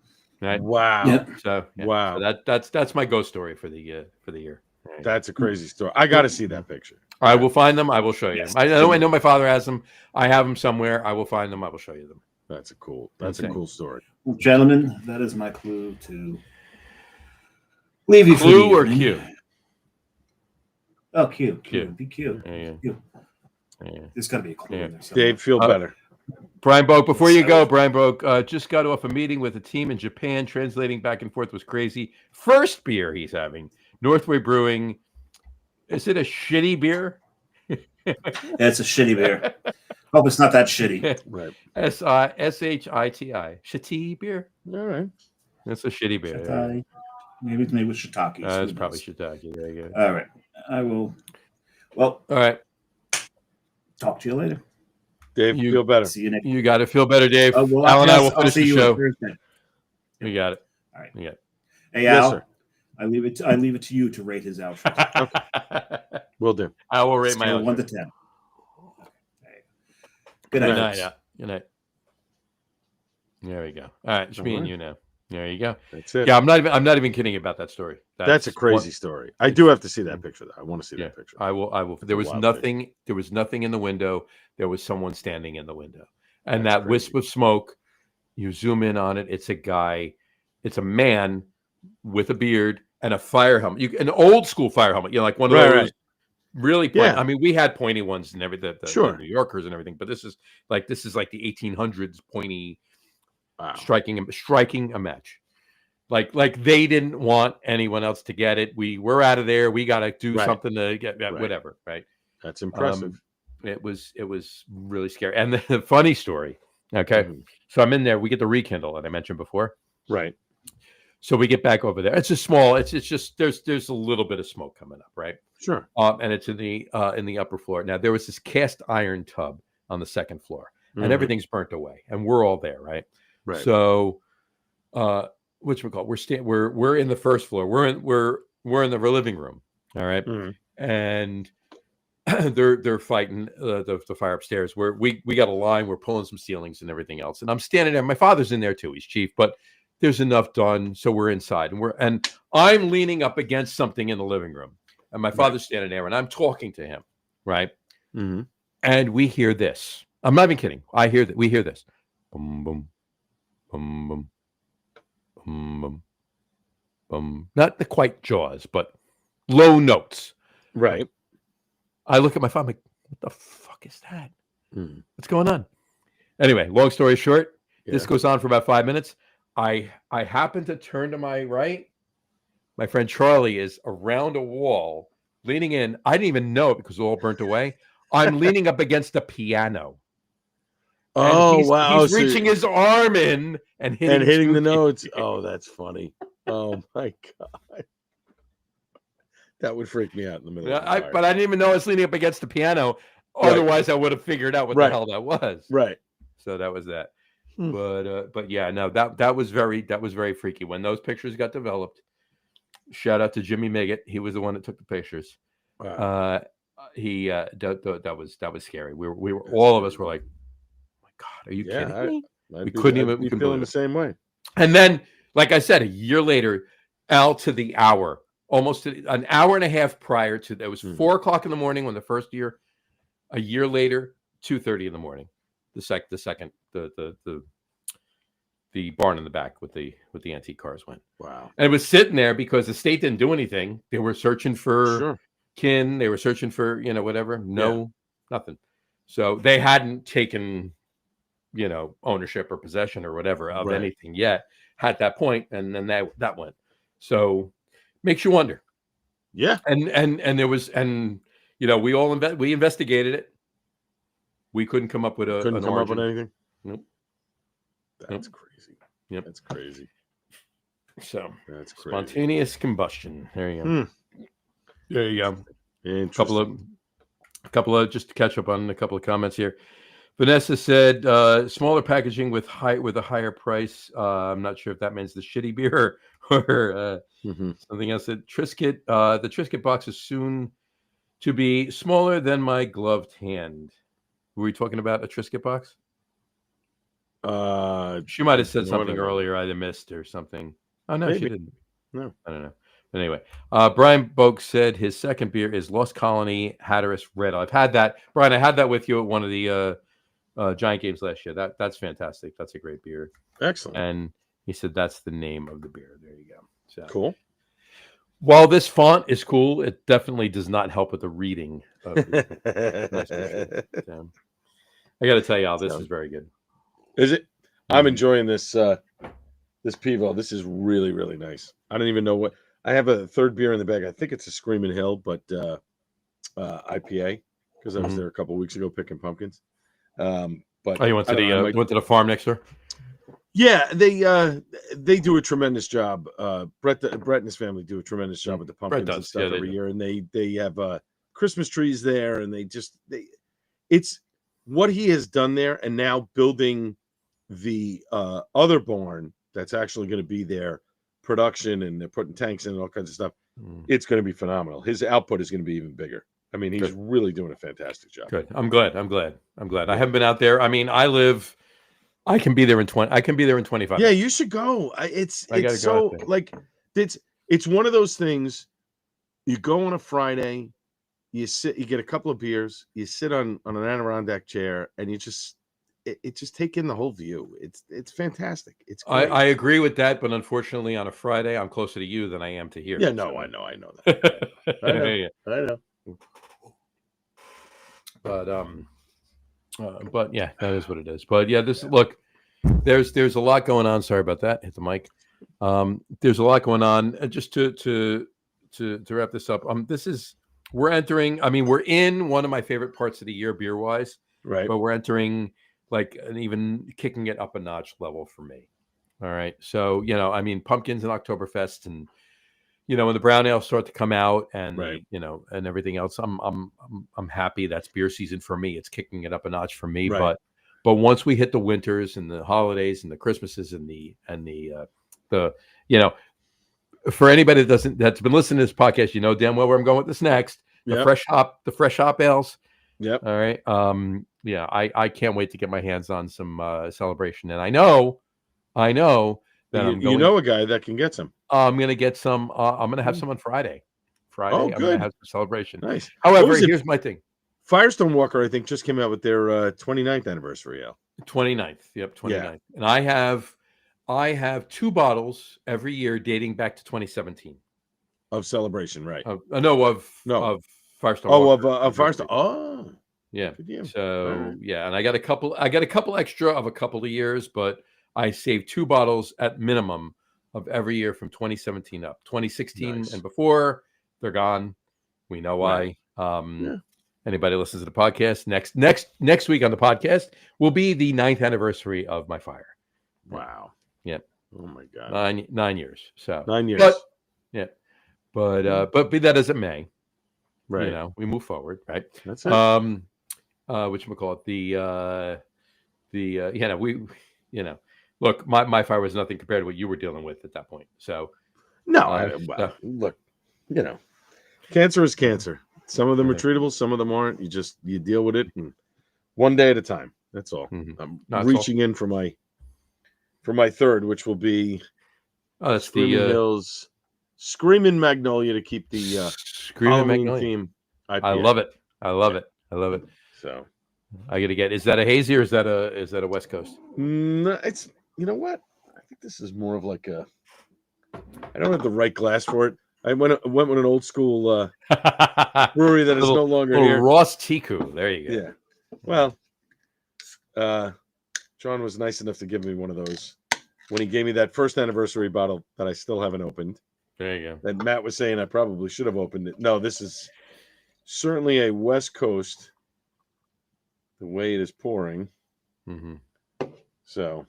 Right. Wow. Yep. So wow. So that's my ghost story for the year. Right. That's a crazy story. I got to see that picture. I will find them. I will show you. Yes. I know my father has them. I have them somewhere. I will find them. I will show you them. That's a cool story. Well, gentlemen, that is my clue to leave you. Clue or Q? Oh, Q. Q. Be Q. Yeah. Q. Yeah. There's got to be a clue in there. Dave, feel better. Brian Boak, before you go, Brian Boak just got off a meeting with a team in Japan. Translating back and forth was crazy. First beer he's having. Northway Brewing. Is it a shitty beer? Yeah, it's a shitty beer. Hope it's not that shitty. Right. SHITI. Shitty beer? All right. That's a shitty beer. Yeah. Maybe it's shiitake. It's probably shiitake. There you go. All right. I will. Well. All right. Talk to you later. Dave, you feel better. See you next. You got to feel better, Dave. Well, Al and I will finish the show. Thursday. You got it. All right. You got it. Hey, yes, Al. Sir. I leave it to you to rate his outfit. Okay. Will do. I will rate my 1 to 10. Good night. Good night. There we go. All right, it's me and you now. There you go. That's it. Yeah, I'm not even kidding about that story. That's a crazy story. I do have to see that picture, though. I want to see that picture. I will. There was nothing. Picture. There was nothing in the window. There was someone standing in the window, and that's that crazy. Wisp of smoke. You zoom in on it. It's a guy. It's a man with a beard and a fire helmet. An old school fire helmet. Like one of those. Right. Really pointy. Yeah. I mean, we had pointy ones and everything, the New Yorkers and everything, but this is like the 1800s pointy, striking a match. Like they didn't want anyone else to get it. We're out of there. We got to do something to get whatever. Right. That's impressive. It was really scary. And the funny story. Okay. Mm-hmm. So I'm in there. We get the rekindle that I mentioned before. Right. So we get back over there. It's a small. It's just there's a little bit of smoke coming up, right? Sure. And it's in the upper floor. Now there was this cast iron tub on the second floor, and everything's burnt away, and we're all there, right? Right. So, we're in the first floor. We're in the living room, all right? And they're fighting the fire upstairs. We got a line. We're pulling some ceilings and everything else, and I'm standing there. My father's in there too. He's chief, but there's enough done, so we're inside, and I'm leaning up against something in the living room, and my father's standing there, and I'm talking to him, right? Mm-hmm. And we hear this. I'm not even kidding. We hear this. Boom, boom, boom, boom, boom, boom, boom. Not the quite Jaws, but low notes. Right. I look at my phone. I'm like, what the fuck is that? What's going on? Anyway, long story short, this goes on for about 5 minutes. I happen to turn to my right. My friend Charlie is around a wall, leaning in. I didn't even know it because it all burnt away. I'm leaning up against the piano. Wow! He's reaching his arm in and hitting the notes. Oh, that's funny. Oh my god, that would freak me out in the middle. But I didn't even know I was leaning up against the piano. Otherwise, I would have figured out what the hell that was. Right. So that was that. But yeah, no, that was very freaky when those pictures got developed. Shout out to Jimmy Miggett. He was the one that took the pictures. Wow. That was scary. We were all of us were like, oh my God, are you kidding me? We couldn't be feeling the same way. And then, like I said, a year later, Al to the hour, almost an hour and a half prior to that, it was 4:00 in the morning when the first year. A year later, 2:30 in the morning. The barn in the back with the antique cars went. Wow. And it was sitting there because the state didn't do anything. They were searching for Sure. kin. They were searching for, whatever. No, nothing. So they hadn't taken, ownership or possession or whatever of Right. anything yet at that point. And then that went. So makes you wonder. Yeah. And there was, we investigated it. We couldn't come up with Up with anything. Nope. That's crazy. Yep. That's crazy. So That's crazy. spontaneous combustion. There you go. There you go. A couple of just to catch up on a couple of comments here. Vanessa said smaller packaging with a higher price. I'm not sure if that means the shitty beer or something else. The Triscuit box is soon to be smaller than my gloved hand. Were we talking about a Triscuit box? She might have said something earlier I missed or something. Oh no, Maybe. she didn't. No, I don't know. But anyway, Brian Boak said his second beer is Lost Colony Hatteras Red. I've had that, Brian. I had that with you at one of the Giant games last year. That's fantastic. That's a great beer. Excellent. And he said that's the name of the beer. There you go. So cool. While this font is cool, it definitely does not help with the reading of the so, I got to tell y'all, this is very good. Is it? I'm enjoying this this Pivo. This is really, really nice. I don't even know what I have a third beer in the bag. I think it's a Screaming Hill, but IPA because I was there a couple of weeks ago picking pumpkins. But you went to went to the farm next door? Yeah, they do a tremendous job. Brett and his family do a tremendous job with the pumpkins and stuff every year, and they have Christmas trees there, and it's what he has done there, and now building the other barn that's actually going to be their production, and they're putting tanks in and all kinds of stuff. It's going to be phenomenal. His output is going to be even bigger. I mean, he's really doing a fantastic job. Good. I'm glad. I haven't been out there. I mean, I can be there in 20. I can be there in 25. Yeah, you should go. It's so like it's one of those things. You go on a Friday, you get a couple of beers, you sit on an Adirondack chair, and you just take in the whole view. It's fantastic. It's great. I agree with that, but unfortunately, on a Friday, I'm closer to you than I am to here. Yeah, no, so. I know that. I know. But yeah, that is what it is. But yeah, there's a lot going on. Sorry about that. Hit the mic. There's a lot going on. Just to wrap this up. We're entering. I mean, we're in one of my favorite parts of the year, beer wise. Right. But we're entering like an even kicking it up a notch level for me. All right. So I mean, pumpkins and Oktoberfest and. When the brown ales start to come out and and everything else, I'm happy. That's beer season for me. It's kicking it up a notch for me. Right. But once we hit the winters and the holidays and the Christmases and the for anybody that's been listening to this podcast, damn well where I'm going with this next. The fresh hop ales. Yep. All right. I can't wait to get my hands on some Celebration, and I know that a guy that can get some. I'm going to get some. I'm going to have some on Friday. Oh, I'm good. going to have some Celebration. Nice. However, here's my thing. Firestone Walker, I think, just came out with their 29th anniversary ale. 29th. Yep, 29th. Yeah. And I have 2 bottles every year dating back to 2017 of Celebration, right? Of Firestone. Of Firestone. Oh, yeah. So yeah, and I got a couple extra of a couple of years, but I saved 2 bottles at minimum of every year from 2017 up. 2016 and before, they're gone. We know why. Anybody listens to the podcast, next week on the podcast will be the 9th anniversary of my fire. Wow. Yeah. Oh my God. 9 years. So 9 years. But yeah. But be that as it may, right. We move forward, right? That's it. Whatchamacallit, look, my fire was nothing compared to what you were dealing with at that point. So look, cancer is cancer. Some of them are treatable, some of them aren't. You deal with it, and one day at a time. That's all. I'm reaching in for my third, which will be that's Screaming Hills Screaming Magnolia to keep the Screaming Magnolia theme. IPA. I love it. So I got to get. Is that a hazy or is that a West Coast? No, it's what think this is more of like a. I don't have the right glass for it. I went with an old school brewery that is no longer here. Ross Tiku. There you go. Yeah. Well, John was nice enough to give me one of those when he gave me that first anniversary bottle that I still haven't opened. There you go. That Matt was saying I probably should have opened it. No, this is certainly a West Coast. The way it is pouring. Mm-hmm. So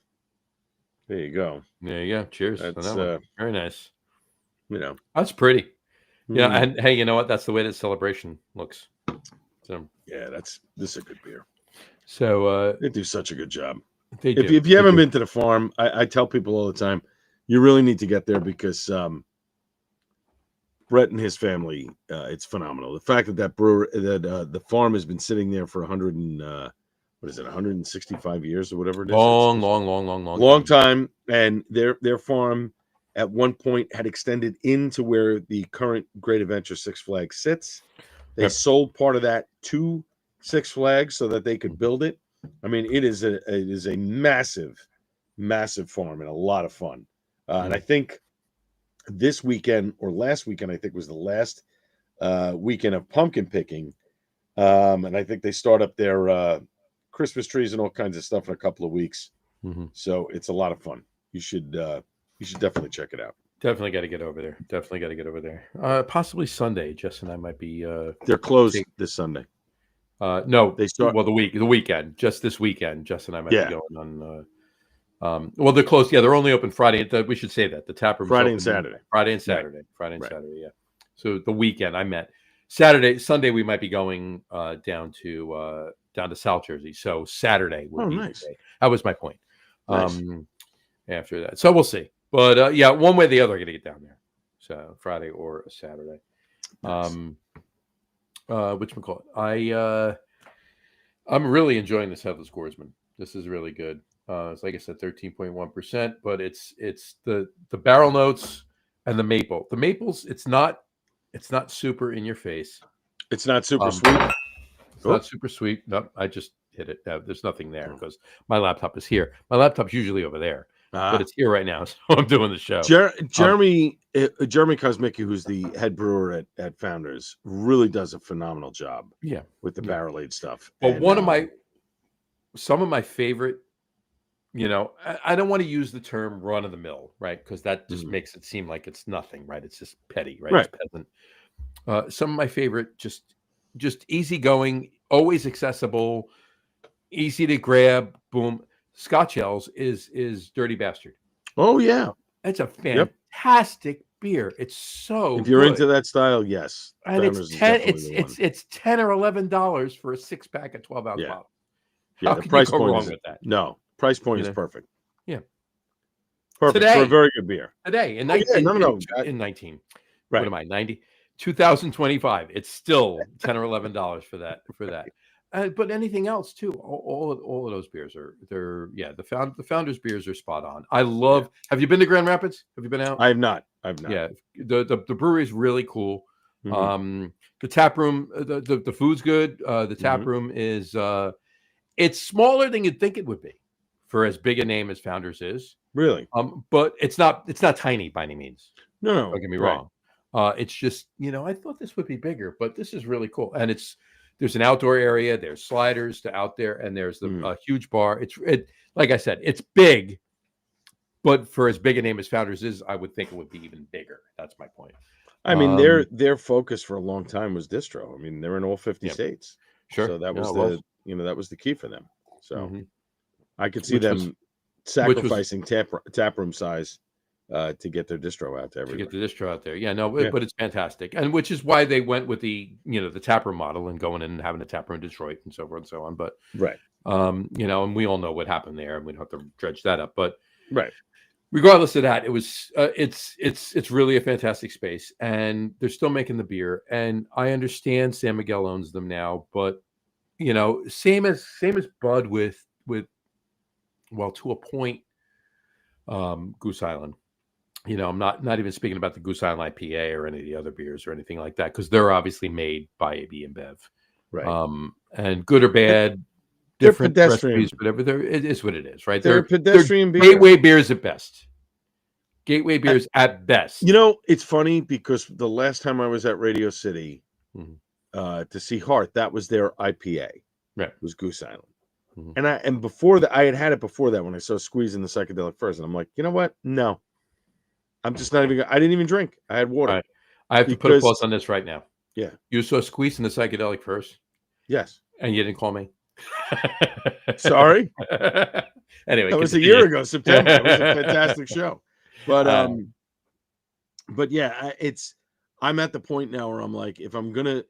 there you go. There you go. Cheers. That's very nice. That's pretty. Yeah, and hey, you know what? That's the way that celebration looks. So yeah, this is a good beer. So they do such a good job. They do. If you haven't been to the farm, I tell people all the time, you really need to get there because Brett and his family, it's phenomenal. The fact that the farm has been sitting there for 165 years or whatever it is. Long time. And their farm at one point had extended into where the current Great Adventure Six Flags sits. They sold part of that to Six Flags so that they could build it. I mean, it is a massive, massive farm and a lot of fun. And I think this weekend or last weekend, I think was the last weekend of pumpkin picking. And I think they start up their Christmas trees and all kinds of stuff in a couple of weeks. Mm-hmm. So it's a lot of fun. You should definitely check it out. Definitely got to get over there. Possibly Sunday. Jess and I might be. They're closed this Sunday. No, they start the weekend. Just this weekend, Jess and I might be going on. Well, they're closed. Yeah, they're only open Friday. We should say that the tap room Friday and Saturday. Saturday. Yeah. So the weekend I meant Sunday we might be going down to South Jersey. So Saturday would be nice. The day. That was my point. Nice. After that, so we'll see. But yeah, one way or the other, I'm gonna get down there. So Friday or a Saturday. Nice. Whatchamacallit? I'm really enjoying this Headless Guardsman. This is really good. It's like I said, 13.1%, but it's the barrel notes and the maple. The maples, it's not super in your face. It's not super sweet. It's not super sweet. No, I just hit it. There's nothing there because my laptop is here. My laptop's usually over there, but it's here right now, so I'm doing the show. Jeremy Kosmicki, who's the head brewer at Founders, really does a phenomenal job. Yeah, with the barrel aged stuff. But some of my favorite. I don't want to use the term run of the mill, right? Because that just makes it seem like it's nothing, right? It's just petty, right? It's peasant. Some of my favorite, just easygoing, always accessible, easy to grab. Boom. Scotch Ales is Dirty Bastard. Oh yeah, it's a fantastic beer. It's so. If you're good. into that style, yes. And it's $10 or $11 for a 6-pack of 12-ounce bottles. Yeah, How can you go wrong with that? No, price point is perfect. Yeah, perfect for a very good beer. Today in 19, right? What am I? 2025. It's still $10 or $11 for that. But anything else too? All of those beers the Founders beers are spot on. I love. Yeah. Have you been to Grand Rapids? Have you been out? I have not. Yeah, the brewery is really cool. Mm-hmm. The tap room, the food's good. The tap room is. It's smaller than you'd think it would be, for as big a name as Founders is. Really? But it's not tiny by any means. No. Don't get me wrong. It's just I thought this would be bigger, but this is really cool. And there's an outdoor area. There's sliders to out there, and there's the huge bar. Like I said, it's big, but for as big a name as Founders is, I would think it would be even bigger. That's my point. I mean, their focus for a long time was distro. I mean, they're in all 50 states. Sure. So that was that was the key for them. So I could see them sacrificing tap room size to get their distro out there. To get the distro out there. But it's fantastic. And which is why they went with the tap room model and going in and having a tap room in Detroit and so forth and so on. But and we all know what happened there, and we don't have to dredge that up. But regardless of that, it was it's really a fantastic space, and they're still making the beer. And I understand San Miguel owns them now, but same as Bud with to a point, Goose Island. I'm not even speaking about the Goose Island IPA or any of the other beers or anything like that, because they're obviously made by AB InBev, right? And good or bad, different recipes, whatever. It is what it is, right? They're pedestrian beer. Gateway beers at best. Gateway beers at best. You know, it's funny because the last time I was at Radio City to see Heart, that was their IPA. Right. It was Goose Island. Mm-hmm. And before that, I had it before that when I saw Squeeze in the Psychedelic First, and I'm like, you know what? No, I'm just not even. I didn't even drink. I had water. Right. I have to put a pause on this right now. Yeah. You saw Squeeze in the Psychedelic First? Yes. And you didn't call me? Sorry. Anyway, that was a year ago, September. It was a fantastic show. But yeah, I'm at the point now where I'm like, if I'm gonna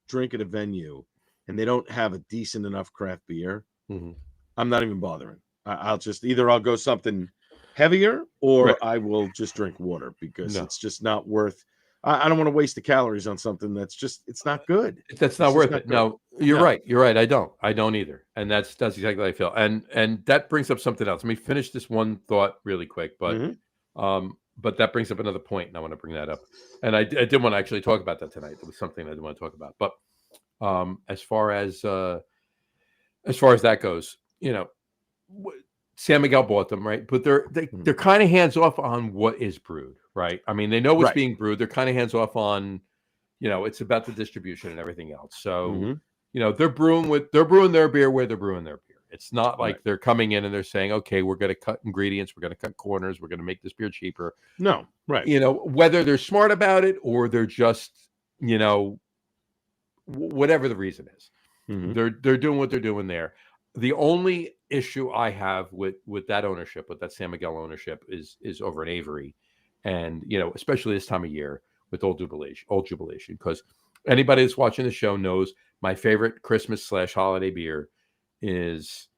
drink at a venue and they don't have a decent enough craft beer, I'm not even bothering. I'll just I'll go something heavier or I will just drink water because it's just not worth. I don't want to waste the calories on something it's not good. That's not worth it. No, you're right. You're right. I don't either. And that's exactly how I feel. And that brings up something else. Let me finish this one thought really quick, but that brings up another point, and I want to bring that up. And I did want to actually talk about that tonight. It was something I didn't want to talk about. But as far as that goes, San Miguel bought them, right? But they're kind of hands off on what is brewed, right? I mean, they know what's being brewed. They're kind of hands off on, it's about the distribution and everything else. So, they're brewing their beer where they're brewing their beer. It's not like they're coming in and they're saying, okay, we're going to cut ingredients, we're going to cut corners, we're going to make this beer cheaper. No, right. Whether they're smart about it or they're just, whatever the reason is, they're doing what they're doing there. The only issue I have with that ownership, with that San Miguel ownership, is over in Avery, and especially this time of year with Old Jubilation, because anybody that's watching the show knows my favorite Christmas/holiday beer is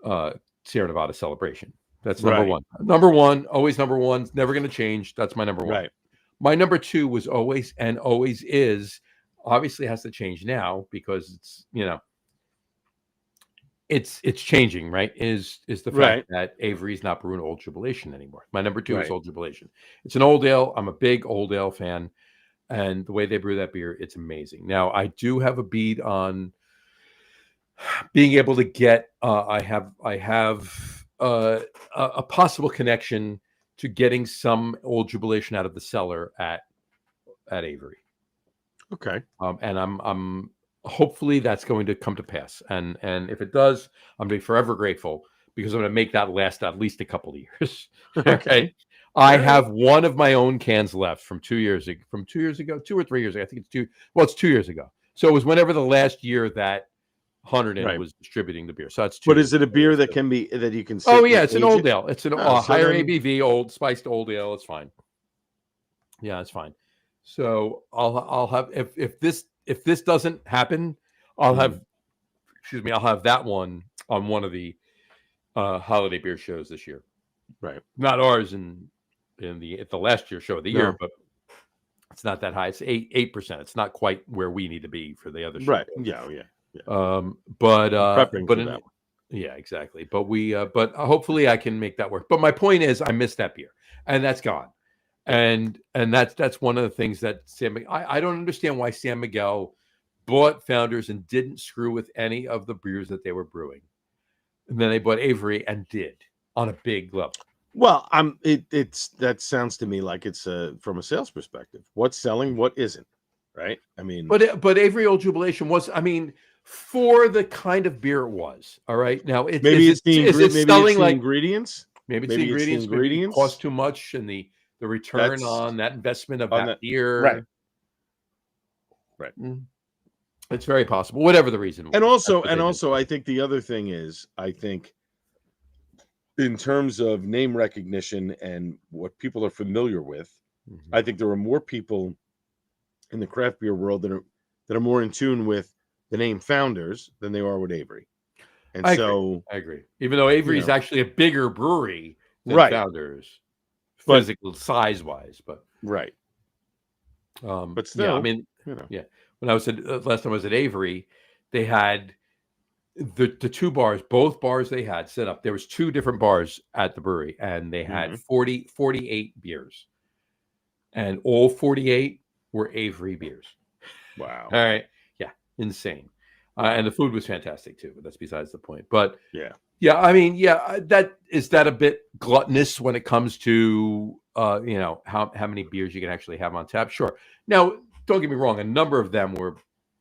Sierra Nevada Celebration. That's number one. Number one, always number one. Never going to change. That's my number one. Right. My number two was always and always is. Obviously, has to change now because it's changing, right? Is the fact that Avery's not brewing Old Jubilation anymore. My number two is Old Jubilation. It's an old ale. I'm a big old ale fan, and the way they brew that beer, it's amazing. Now, I do have a bead on being able to get. I have a possible connection to getting some Old Jubilation out of the cellar at Avery. Okay. And I'm hopefully that's going to come to pass. And if it does, I'm going to be forever grateful because I'm going to make that last at least a couple of years. Okay. I have one of my own cans left from 2 years ago, 2 or 3 years ago. I think it's 2. Well, it's 2 years ago. So it was whenever the last year that Hunter was distributing the beer. So that's 2 But years is it a beer that can be that you can? Sit it's an old ale. It's an higher ABV, old spiced old ale. It's fine. Yeah, it's fine. So I'll have if this doesn't happen, I'll have that one on one of the holiday beer shows this year. Right. Not ours in the last year show of the year, but it's not that high. It's 8%. It's not quite where we need to be for the other show. Right. Yeah. Yeah, exactly. But hopefully I can make that work. But my point is I missed that beer and that's gone. And that's one of the things that I don't understand why San Miguel bought Founders and didn't screw with any of the beers that they were brewing. And then they bought Avery and did on a big level. Well, that sounds to me like it's from a sales perspective. What's selling, what isn't, right? I mean, but Avery Old Jubilation was, for the kind of beer it was. All right, now maybe it's the ingredients. Maybe it's the ingredients. Maybe it cost too much, and the return on that investment of that beer. Right. It's very possible, whatever the reason was. And also, I think the other thing is, in terms of name recognition and what people are familiar with, I think there are more people in the craft beer world that are more in tune with the name Founders than they are with Avery. And I agree. Even though Avery is actually a bigger brewery than Founders, physical size wise, but but still, when I was last time I was at Avery, they had the two bars, both bars they had set up. There was 2 different bars at the brewery, and they had 48 beers, and all 48 were Avery beers. Wow! All right, insane, and the food was fantastic too. But that's besides the point. But that is that a bit gluttonous when it comes to how many beers you can actually have on tap. Sure. Now, don't get me wrong. A number of them were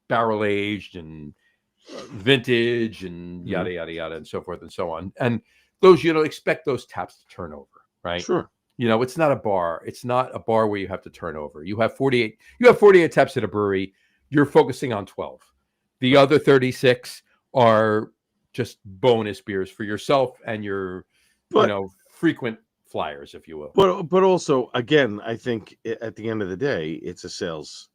barrel aged and vintage and yada yada yada and so forth and so on. And those expect those taps to turn over, right? Sure. It's not a bar. It's not a bar where you have to turn over. You have 48. You have 48 taps at a brewery. You're focusing on 12. The other 36 are just bonus beers for yourself and your, frequent flyers, if you will. But also, again, I think at the end of the day, it's a sales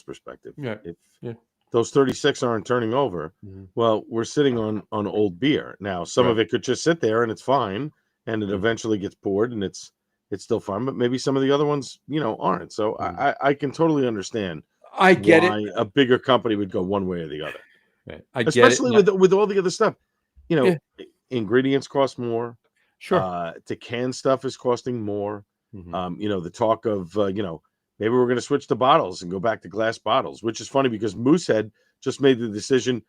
perspective. Yeah. If those 36 aren't turning over, well, we're sitting on old beer. Now, some of it could just sit there and it's fine, and it eventually gets poured and it's still fine. But maybe some of the other ones, aren't. So I can totally understand. I get why it. a bigger company would go one way or the other. Right. I get Especially it. with all the other stuff. Ingredients cost more. Sure. To can stuff is costing more. Mm-hmm. The talk of maybe we're going to switch to bottles and go back to glass bottles, which is funny because Moosehead just made the decision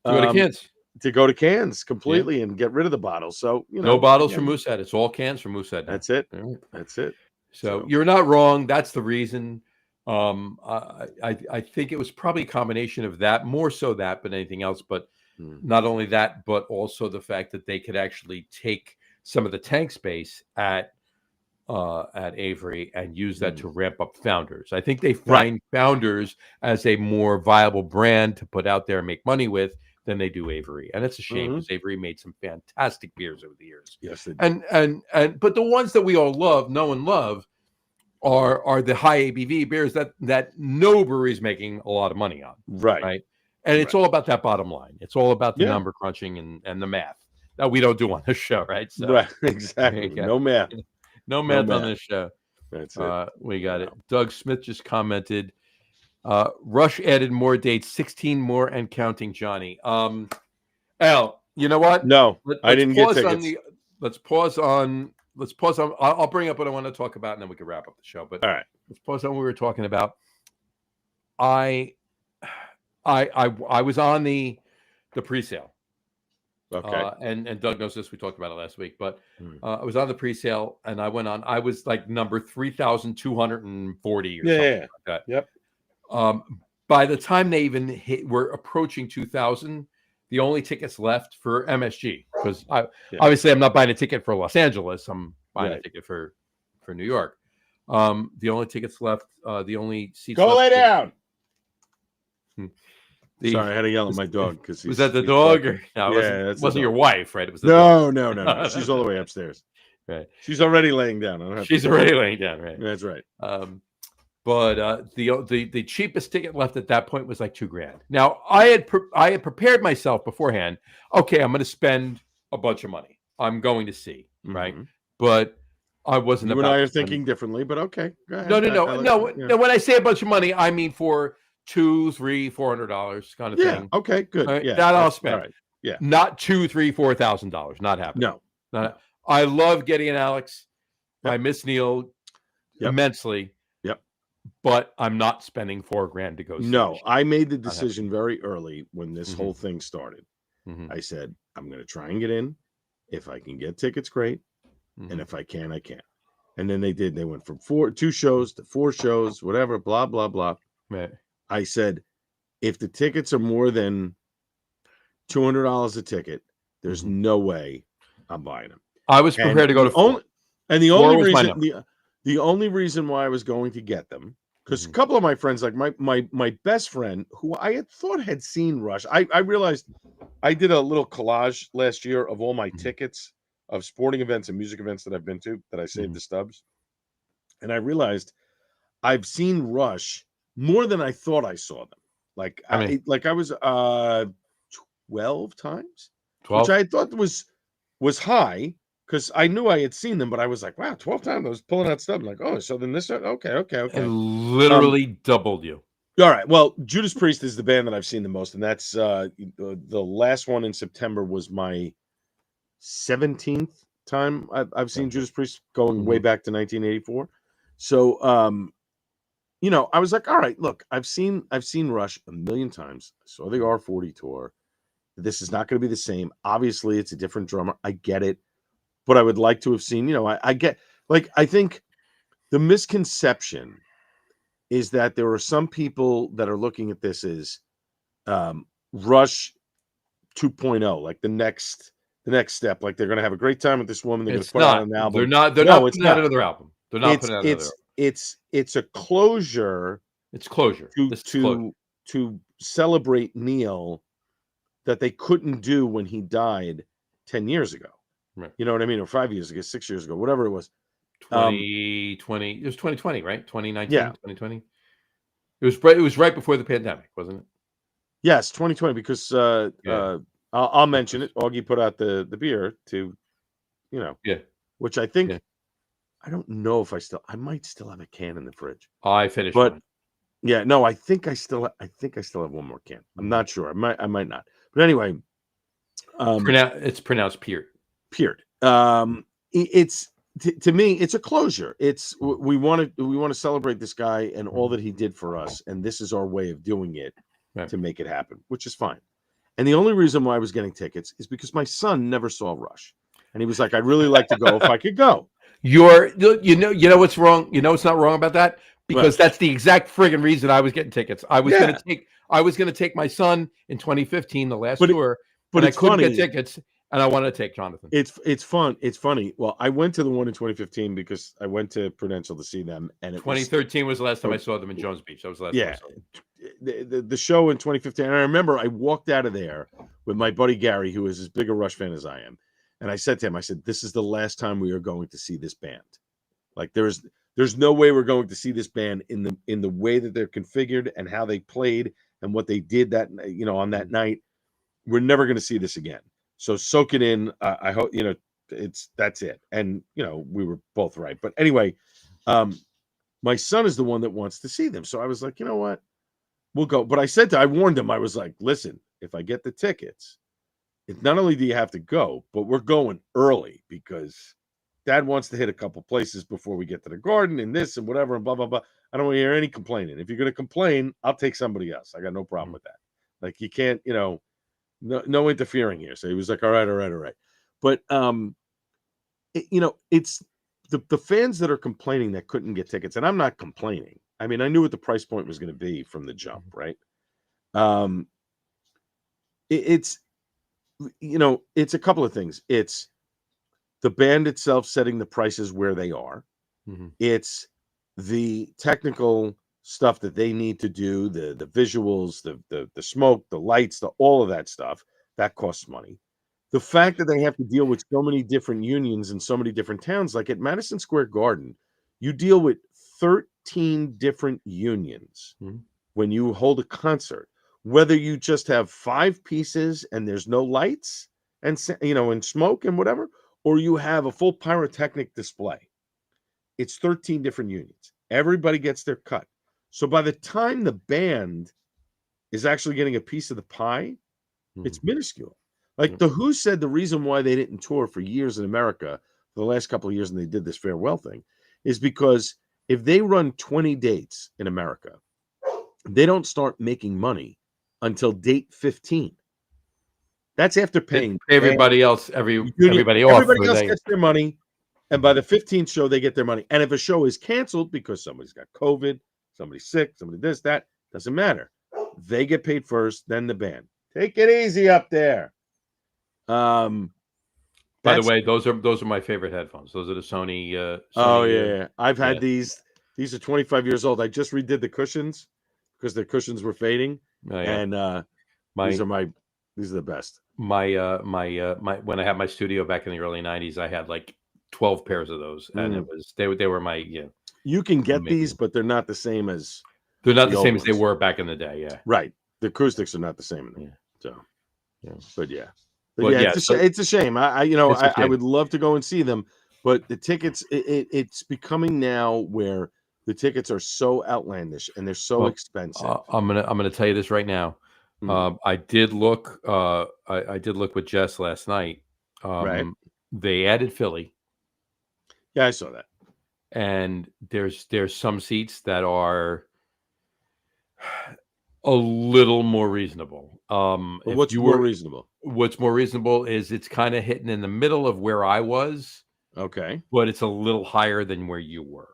to go to cans completely and get rid of the bottles. So no bottles from Moosehead. It's all cans from Moosehead now. That's it. Right. That's it. So you're not wrong. That's the reason. I think it was probably a combination of that, more so that, but anything else. But not only that, but also the fact that they could actually take some of the tank space at Avery and use that to ramp up Founders. I think they find Founders as a more viable brand to put out there and make money with than they do Avery, and it's a shame because Avery made some fantastic beers over the years. Yes, they did. And but the ones that we all know and love are the high ABV beers that no brewery is making a lot of money on. Right. And it's all about that bottom line. It's all about the number crunching and the math that we don't do on this show, right? So, exactly. No math. No math on this show. That's it. We got it. Doug Smith just commented, Rush added more dates, 16 more and counting, Johnny. Al, you know what? No, I didn't get tickets. Let's pause on. I'll bring up what I want to talk about, and then we can wrap up the show. But all right, let's pause on what we were talking about. I was on the pre-sale. Okay. And Doug knows this. We talked about it last week, but I was on the pre-sale, and I went on. I was like number 3,240 or something like that. Yep. By the time they even were approaching 2,000. The only tickets left for MSG, because obviously I'm not buying a ticket for Los Angeles. I'm buying a ticket for New York. The only tickets left, the only seats. Go lay down. Sorry, I had to yell at my dog because was that the dog? Or, no, it wasn't your wife, right? It was the dog. No. She's all the way upstairs. Right. She's already laying down. She's already laying down. Right. That's right. But the cheapest ticket left at that point was like $2,000. Now I had prepared myself beforehand. Okay, I'm going to spend a bunch of money. I'm going to see, right? But I wasn't. You and I are thinking differently, but okay. Go ahead. No. When I say a bunch of money, I mean for $200, $300, $400 kind of thing. Okay, good. Right? That I'll spend. Right. Yeah. Not $2,000, $3,000, $4,000. Not happening. No. I love Getty and Alex. I miss Neil immensely. But I'm not spending $4,000 to go see. No, I made the decision very early when this whole thing started. I said, I'm going to try and get in. If I can get tickets, great. And if I can, I can. And then they did. They went from 2 shows to 4 shows, whatever, blah, blah, blah. Right. I said, if the tickets are more than $200 a ticket, there's no way I'm buying them. I was prepared to go to 4. The only reason why I was going to get them, because a couple of my friends, like my best friend, who I had thought had seen Rush, I realized I did a little collage last year of all my tickets of sporting events and music events that I've been to that I saved the stubs. And I realized I've seen Rush more than I thought I saw them. Like I was 12 times, 12? which I thought was high. Because I knew I had seen them, but I was like, wow, 12 times I was pulling out stuff. I'm like, oh, so then this, okay. And literally doubled you. All right. Well, Judas Priest is the band that I've seen the most. And that's the last one in September was my 17th time I've seen Judas Priest, going way back to 1984. So, I was like, all right, look, I've seen Rush a million times. I saw the R40 tour. This is not going to be the same. Obviously, it's a different drummer. I get it. But I would like to have seen, I get, like, I think the misconception is that there are some people that are looking at this as Rush 2.0, like the next step. Like they're going to have a great time with this woman. They're going to It's put out not. an album. They're not. They're No, not it's putting out not. another album. They're not putting out another. It's a closure. It's closure. This is closure. To celebrate Neil that they couldn't do when he died 10 years ago. Right. You know what I mean? Or 5 years ago, 6 years ago, whatever it was. 2020. It was 2020, right? 2019, Yeah. 2020. It was right before the pandemic, wasn't it? Yes, 2020, because I'll mention it. Augie put out the beer to, which I think I don't know if I might still have a can in the fridge. I finished but mine. Yeah, no, I think I still have one more can. I'm not sure. I might not. But anyway, it's pronounced Peart. Peart. It's to me, it's a closure. It's we want to celebrate this guy and all that he did for us, and this is our way of doing it to make it happen, which is fine. And the only reason why I was getting tickets is because my son never saw Rush, and he was like, "I'd really like to go if I could go." You know what's wrong? You know what's not wrong about that? Because that's the exact friggin' reason I was getting tickets. I was gonna take my son in 2015, the last tour, but I couldn't get tickets, and I wanted to take Jonathan. It's fun. It's funny. Well, I went to the one in 2015 because I went to Prudential to see them, and 2013 was the last time I saw them in Jones Beach. That was the last time I saw them. The show in 2015, and I remember I walked out of there with my buddy Gary, who is as big a Rush fan as I am, and I said to him, "This is the last time we are going to see this band. Like there's no way we're going to see this band in the way that they're configured and how they played and what they did that on that night. We're never going to see this again. So soak it in. I hope that's it." And we were both right. But anyway, my son is the one that wants to see them, so I was like, you know what, we'll go. But I warned him. I was like, listen, if I get the tickets, not only do you have to go, but we're going early because Dad wants to hit a couple places before we get to the garden and this and whatever and blah, blah, blah. I don't want to hear any complaining. If you're going to complain, I'll take somebody else. I got no problem with that. Like you can't, no interfering here. So he was like, all right. But, it's the fans that are complaining that couldn't get tickets. And I'm not complaining. I mean, I knew what the price point was going to be from the jump, right? It's a couple of things. It's the band itself setting the prices where they are. Mm-hmm. It's the technical stuff that they need to do, the visuals, the smoke, the lights, all of that stuff that costs money. The fact that they have to deal with so many different unions in so many different towns, like at Madison Square Garden, you deal with 13 different unions when you hold a concert. Whether you just have 5 pieces and there's no lights and and smoke and whatever, or you have a full pyrotechnic display. It's 13 different unions. Everybody gets their cut. So by the time the band is actually getting a piece of the pie, it's minuscule. Like the Who said the reason why they didn't tour for years in America, for the last couple of years, and they did this farewell thing, is because if they run 20 dates in America, they don't start making money until date 15. That's after paying everybody else. Everybody else gets their money, and by the 15th show, they get their money. And if a show is canceled because somebody's got COVID, somebody's sick, somebody this, that, doesn't matter. They get paid first, then the band. Take it easy up there. By the way, those are my favorite headphones. Those are the Sony. Oh yeah. I've had these. These are 25 years old. I just redid the cushions because the cushions were fading, and these are the best. My when I had my studio back in the early 90s, I had like 12 pairs of those, and they were my You can get these, but they're not the same as they were back in the day. Yeah, right. The acoustics are not the same. But it's a shame. I would love to go and see them, but the tickets it's becoming now where the tickets are so outlandish and they're so expensive. I'm gonna tell you this right now. I did look. I did look with Jess last night. Right. They added Philly. Yeah, I saw that. And there's some seats that are a little more reasonable. What's more reasonable? What's more reasonable is it's kind of hitting in the middle of where I was. Okay. But it's a little higher than where you were.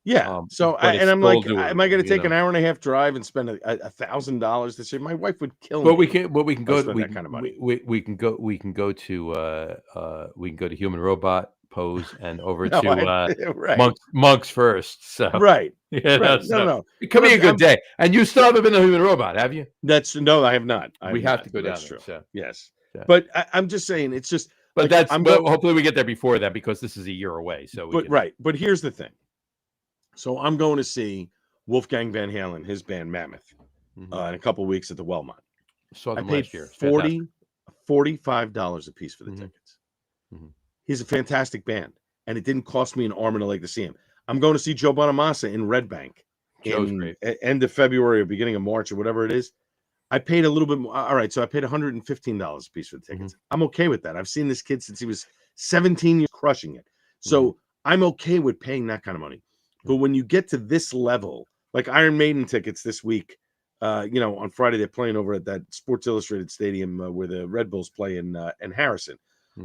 Yeah. So but it's I'm still like, am I doable, going to you take an know? hour and a half drive and spend $1,000 this year? My wife would kill But me. we can if I go spent we that kind of money. we can go we can go to Human Robot Pose and over No, to right, Monks first. So right, you know, right. No, so no. it could But be a good day. And you still haven't been to Human Robot, have you? no, I have not. I We have have not. to go That's down there. true. So Yes, yeah. but I'm just saying, it's just But like but hopefully we get there before that because this is a year away. So we But can right, but here's the thing. So I'm going to see Wolfgang Van Halen, his band Mammoth, in a couple weeks at the Wellmont. saw I them paid last year. It's fantastic. $45 a piece for the Mhm. tickets. Mhm. He's a fantastic band, and it didn't cost me an arm and a leg to see him. I'm going to see Joe Bonamassa in Red Bank Joe's in great. end of February or beginning of March or whatever it is. I paid a little bit more. All right, so I paid $115 a piece for the tickets. I'm okay with that. I've seen this kid since he was 17 years, crushing it. So I'm okay with paying that kind of money. But when you get to this level, like Iron Maiden tickets this week, on Friday they're playing over at that Sports Illustrated Stadium where the Red Bulls play in Harrison.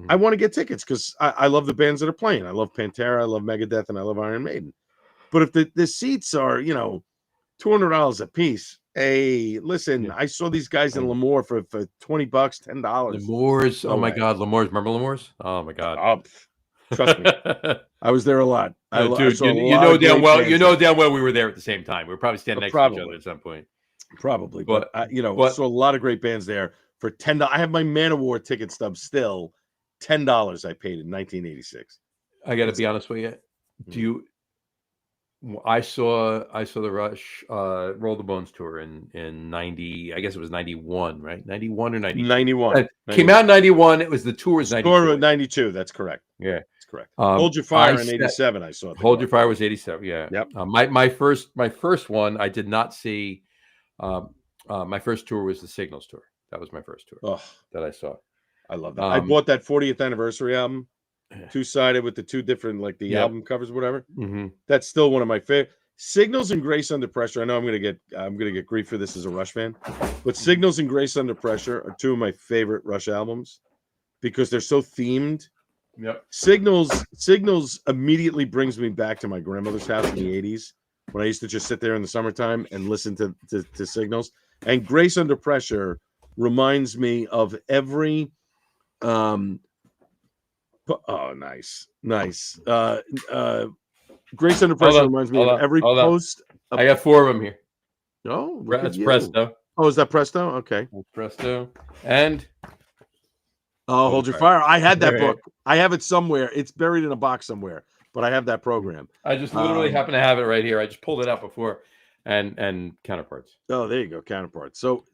I want to get tickets because I love the bands that are playing. I love Pantera, I love Megadeth, and I love Iron Maiden. But if the seats are, $200 a piece, hey, listen, I saw these guys in Lemoore for $20, $10. L'Amour's. Oh No my way. God, L'Amour's. Remember L'Amour's? Oh my God. Trust me, I was there a lot. I Dude, saw a you lot know of damn great well. bands You know there. damn well we were there at the same time. We were probably standing next to each other Probably. at some point. Probably, but But saw a lot of great bands there for $10. I have my Manowar ticket stub still. $10 I paid in 1986. I got to be honest with you. Do you? I saw the Rush Roll the Bones tour in 90. I guess it was 91, right? 91 or 92. 91. Came out in 91. It was the tour was 92. Score 92. That's correct. Yeah, that's correct. Hold Your Fire in 87. I saw it. Hold Your Fire was 87. Yeah. Yep. My first one I did not see. My first tour was the Signals tour. That was my first tour that I saw. I love that. I bought that 40th anniversary album, two-sided with the two different album covers, whatever. That's still one of my favorite. Signals and Grace Under Pressure. I know I'm gonna get grief for this as a Rush fan, but Signals and Grace Under Pressure are two of my favorite Rush albums because they're so themed. Yep. Signals immediately brings me back to my grandmother's house in the 80s when I used to just sit there in the summertime and listen to Signals. And Grace Under Pressure reminds me of every nice. Grace Under Pressure reminds me of every post. I got 4 of them here. Oh, that's Presto. Oh, is that Presto? Okay. That's Presto. And Hold Your Fire. I had that book. I have it somewhere. It's buried in a box somewhere, but I have that program. I just literally happen to have it right here. I just pulled it out before. And Counterparts. Oh, there you go. Counterparts. So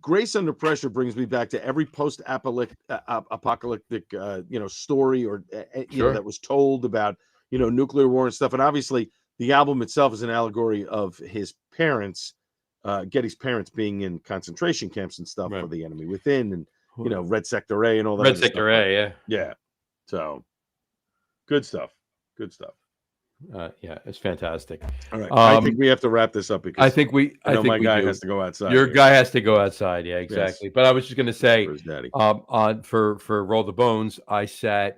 Grace Under Pressure brings me back to every post-apocalyptic, story or that was told about nuclear war and stuff. And obviously, the album itself is an allegory of his parents, Getty's parents, being in concentration camps and stuff for the enemy within, and Red Sector A and all that. Red Sector A, yeah. So good stuff. Yeah, it's fantastic. All right, I think we have to wrap this up because I think my guy has to go outside. Your guy has to go outside. Yeah, exactly. Yes. But I was just going to say, for his daddy. For Roll the Bones, I had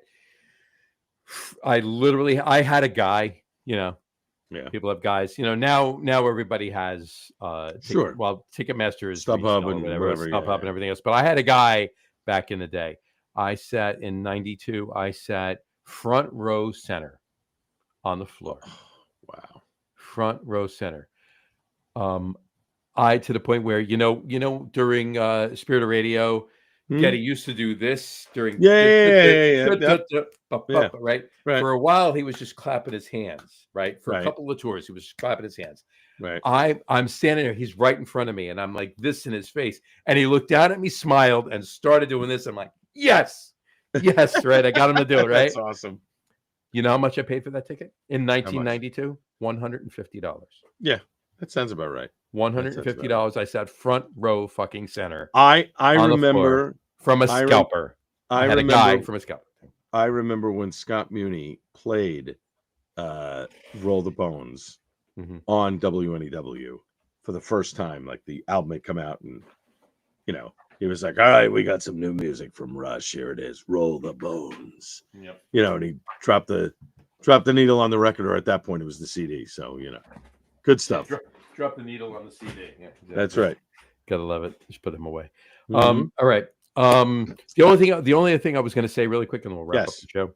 a guy. People have guys. Now everybody has sure. Well, Ticketmaster is StubHub and whatever, StubHub and everything else. But I had a guy back in the day. I sat in 92. I sat front row center on the floor. Wow. Front row center. I to the point where during Spirit of Radio, Getty used to do this during right. For a while he was just clapping his hands, right? For a couple of tours he was just clapping his hands. Right. I'm standing there, he's right in front of me, and I'm like this in his face, and he looked down at me, smiled, and started doing this. I'm like, yes, right. I got him to do it, right? That's awesome. You know how much I paid for that ticket in 1992? $150. Yeah, that sounds about right. $150. I sat front row fucking center. I remember from a scalper. I had a guy from a scalper. I remember when Scott Muni played Roll the Bones on WNEW for the first time. Like the album had come out, and he was like, "All right, we got some new music from Rush. Here it is, Roll the Bones." Yep. And he dropped the Drop the needle on the record, or at that point it was the CD. So good stuff. Drop the needle on the CD. Yeah, exactly. That's right. Gotta love it. Just put them away. Mhm. All right. The only other thing I was going to say really quick, and we'll wrap up Yes. the show.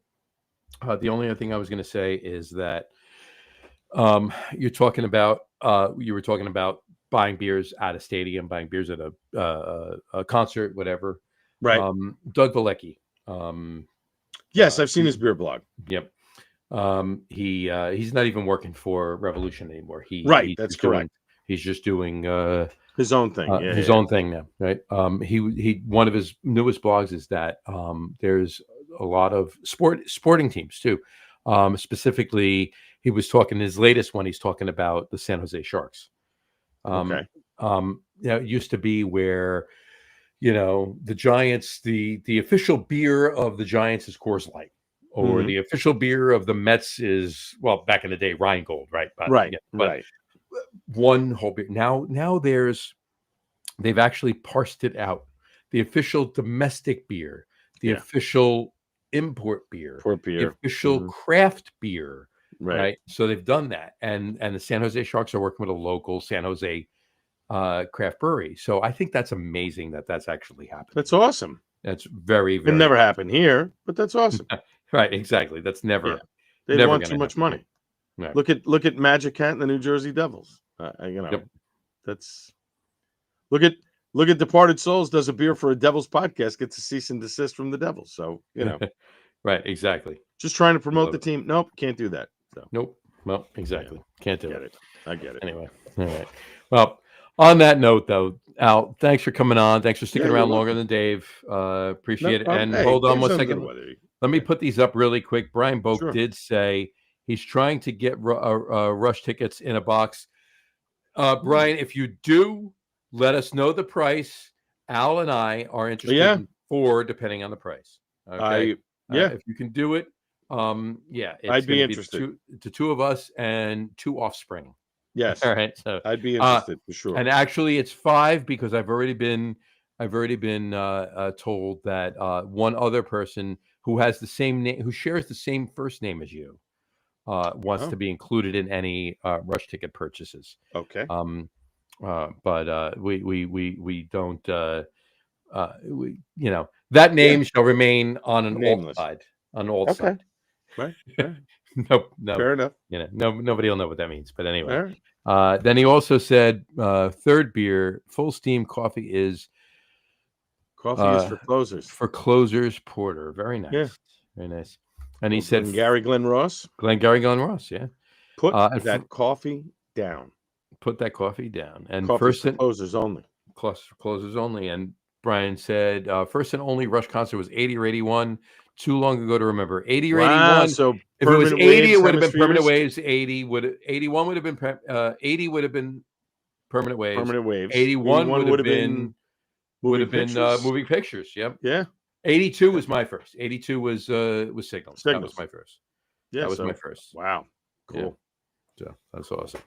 The only other thing I was going to say is that you were talking about buying beers at a stadium, buying beers at a concert, whatever. Right. Doug Valecki. Yes, I've seen his beer blog. Yep. He's not even working for Revolution anymore. That's correct. He's just doing His own thing. his own thing now, right? He one of his newest blogs is that there's a lot of sporting teams too. Specifically, he was talking his latest one. He's talking about the San Jose Sharks. Okay. It used to be where the Giants, the official beer of the Giants is Coors Light, or the official beer of the Mets is, well, back in the day, Rheingold, right? But, right. One whole beer. Now they've actually parsed it out. The official domestic beer, the official import beer, the official craft beer, right? So they've done that, and the San Jose Sharks are working with a local San Jose craft brewery. So I think that's amazing that that's actually happened. That's awesome. That's very, very. It never happened here, but that's awesome. Right, exactly. That's never. Yeah. They never want too much money. Right. Look at Magic Hat and the New Jersey Devils. That's look at Departed Souls does a beer for a Devils podcast, gets a cease and desist from the Devils. So right, exactly. Just trying to promote the team. Nope, can't do that. So. Nope. Well, exactly. Can't do it. I get it. Anyway, all right. Well, on that note, though, Al, thanks for coming on. Thanks for sticking around longer than Dave. Appreciate it. And hold on one second. Let me put these up really quick. Brian Boak did say he's trying to get Rush tickets in a box. Brian, if you do, let us know the price. Al and I are interested in 4, depending on the price. Okay. If you can do it, I'd be interested. The 2 of us and 2 offspring. Yes. All right. So I'd be interested for sure. And actually, it's 5 because I've already been told that one other person who has the same name, who shares the same first name as you, wants to be included in any Rush ticket purchases. Okay. But we don't. That name shall remain on an alt side. On alt side. Right. No. Fair enough. Nobody will know what that means. But anyway. Then he also said, third beer, Full Steam Coffee is for closers. For closers porter. Very nice. Yeah. Very nice. And he said Glenn Ross. Yeah. Put that coffee down. Put that coffee down. And Coffee's for closers only. Closers only. And Brian said, first and only Rush concert was 80 or 81. Too long ago to remember. 80 or 81. So if it was 80, it would have been permanent waves. 81 would have been 80 would have been permanent waves. 81 would have been moving pictures. Yep. Yeah. 82 was my first. 82 was Signals. That was my first. Yeah, that was my first. Wow. Cool. Yeah. So that's awesome.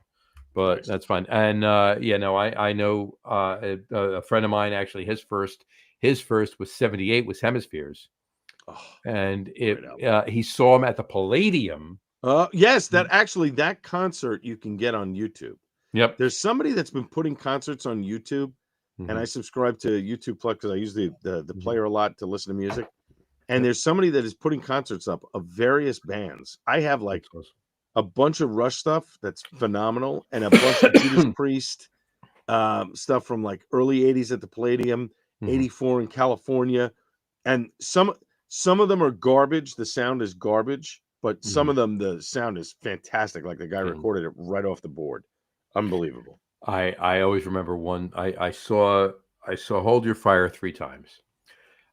But that's fine. And I know a friend of mine actually his first was 78 was Hemispheres. And he saw him at the Palladium. Yes, that concert you can get on YouTube. Yep. There's somebody that's been putting concerts on YouTube, and I subscribe to YouTube Plus because I use the player a lot to listen to music. And there's somebody that is putting concerts up of various bands. I have like a bunch of Rush stuff that's phenomenal, and a bunch of Judas Priest stuff from like early 80s at the Palladium, 84 in California, and some of them are garbage. The sound is garbage, but some of them, the sound is fantastic. Like the guy recorded it right off the board. Unbelievable. I always remember one. I saw Hold Your Fire 3 times.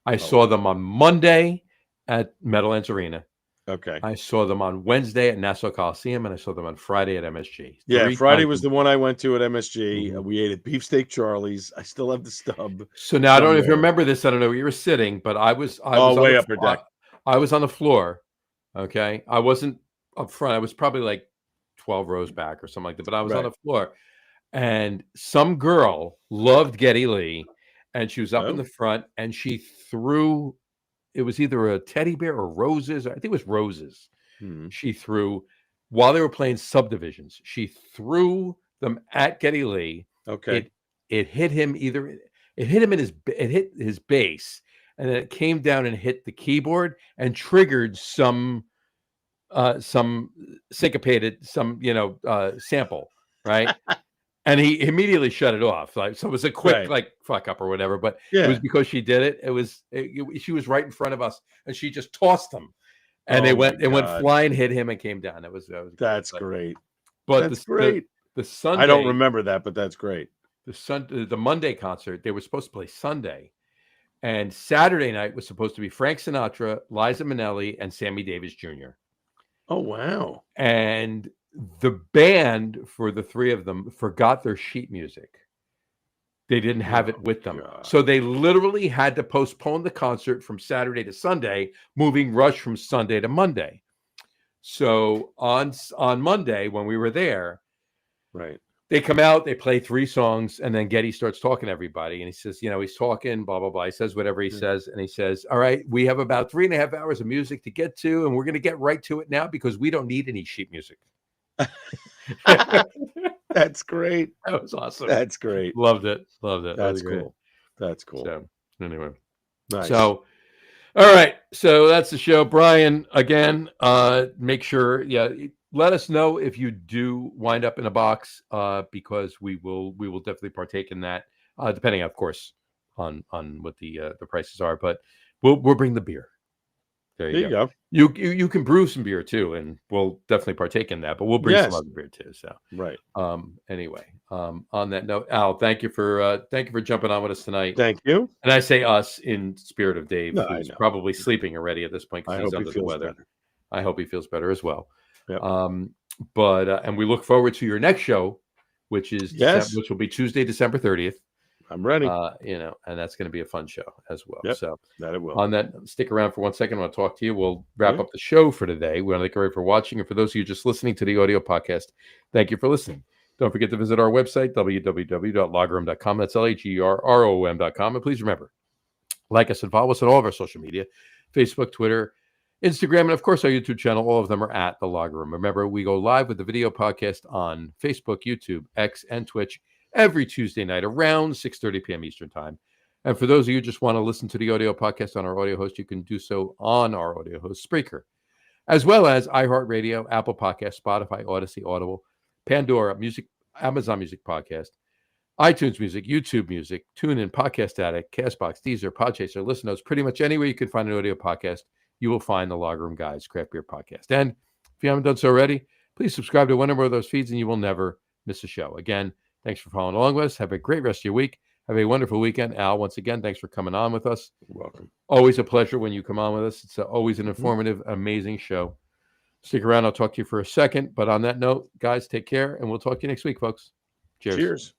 I saw them on Monday at Meadowlands Arena. Okay. I saw them on Wednesday at Nassau Coliseum, and I saw them on Friday at MSG. Yeah, Friday was the one I went to at MSG. We ate at Beefsteak Charlie's. I still have the stub. So now I don't know if you remember this. I don't know where you were sitting, but I was way upper deck. I was on the floor. Okay, I wasn't up front. I was probably like 12 rows back or something like that. But I was on the floor, and some girl loved Geddy Lee, and she was up in the front, and she threw. It was either a teddy bear or roses. I think it was roses. she threw, while they were playing Subdivisions, she threw them at Geddy Lee. Okay. It hit him it hit him it hit his bass, and then it came down and hit the keyboard and triggered some syncopated, sample, right? And he immediately shut it off. Like, so it was a quick fuck up or whatever, but it was because she did it. She was right in front of us, and she just tossed them, and it went flying, hit him, and came down. That was that's great. But that's great. The Sunday, I don't remember that, but that's great. The Monday concert, they were supposed to play Sunday, and Saturday night was supposed to be Frank Sinatra, Liza Minnelli, and Sammy Davis Jr. Oh, wow. And the band, for the three of them, forgot their sheet music. They didn't have it with them. God. So they literally had to postpone the concert from Saturday to Sunday, moving Rush from Sunday to Monday. So on Monday, when we were there, right, they come out, they play 3 songs, and then Geddy starts talking to everybody. And he says, he's talking, blah, blah, blah. He says whatever he says. And he says, all right, we have about 3.5 hours of music to get to, and we're going to get right to it now because we don't need any sheet music. That's great. That was awesome. That's great. Loved it. That's cool. That's cool. So anyway, nice. So all right, so that's the show. Brian, again, make sure, let us know if you do wind up in a box, because we will definitely partake in that, depending, of course, on what the prices are. But we'll bring the beer. There you go. You can brew some beer too, and we'll definitely partake in that. But we'll bring some other beer too. So right. Anyway, on that note, Al, thank you for jumping on with us tonight. Thank you. And I say us in spirit of Dave, No, who's probably sleeping already at this point because he's under the weather. Better. I hope he feels better as well. Yep. And we look forward to your next show, which will be Tuesday, December 30th. I'm ready. And that's going to be a fun show as well. Yep, so that it will. On that, stick around for 1 second. I want to talk to you. We'll wrap up the show for today. We want to thank everybody for watching, and for those of you just listening to the audio podcast, thank you for listening. Don't forget to visit our website, www.lagerom.com. That's LAGRROM.com. And please remember, like us and follow us on all of our social media: Facebook, Twitter, Instagram, and of course our YouTube channel. All of them are at The Lager Room. Remember, we go live with the video podcast on Facebook, YouTube, X, and Twitch every Tuesday night around 6:30 p.m. Eastern Time. And for those of you who just want to listen to the audio podcast on our audio host, you can do so on our audio host, Spreaker, as well as iHeartRadio, Apple Podcasts, Spotify, Odyssey, Audible, Pandora, Music, Amazon Music Podcast, iTunes Music, YouTube Music, TuneIn, Podcast Addict, Castbox, Deezer, Podchaser, Listen Notes. Pretty much anywhere you can find an audio podcast, you will find the Lager Room Guys Craft Beer Podcast. And if you haven't done so already, please subscribe to one or more of those feeds, and you will never miss a show. Again, thanks for following along with us. Have a great rest of your week. Have a wonderful weekend. Al, once again, thanks for coming on with us. You're welcome. Always a pleasure when you come on with us. It's always an informative, amazing show. Stick around. I'll talk to you for a second. But on that note, guys, take care, and we'll talk to you next week, folks. Cheers. Cheers.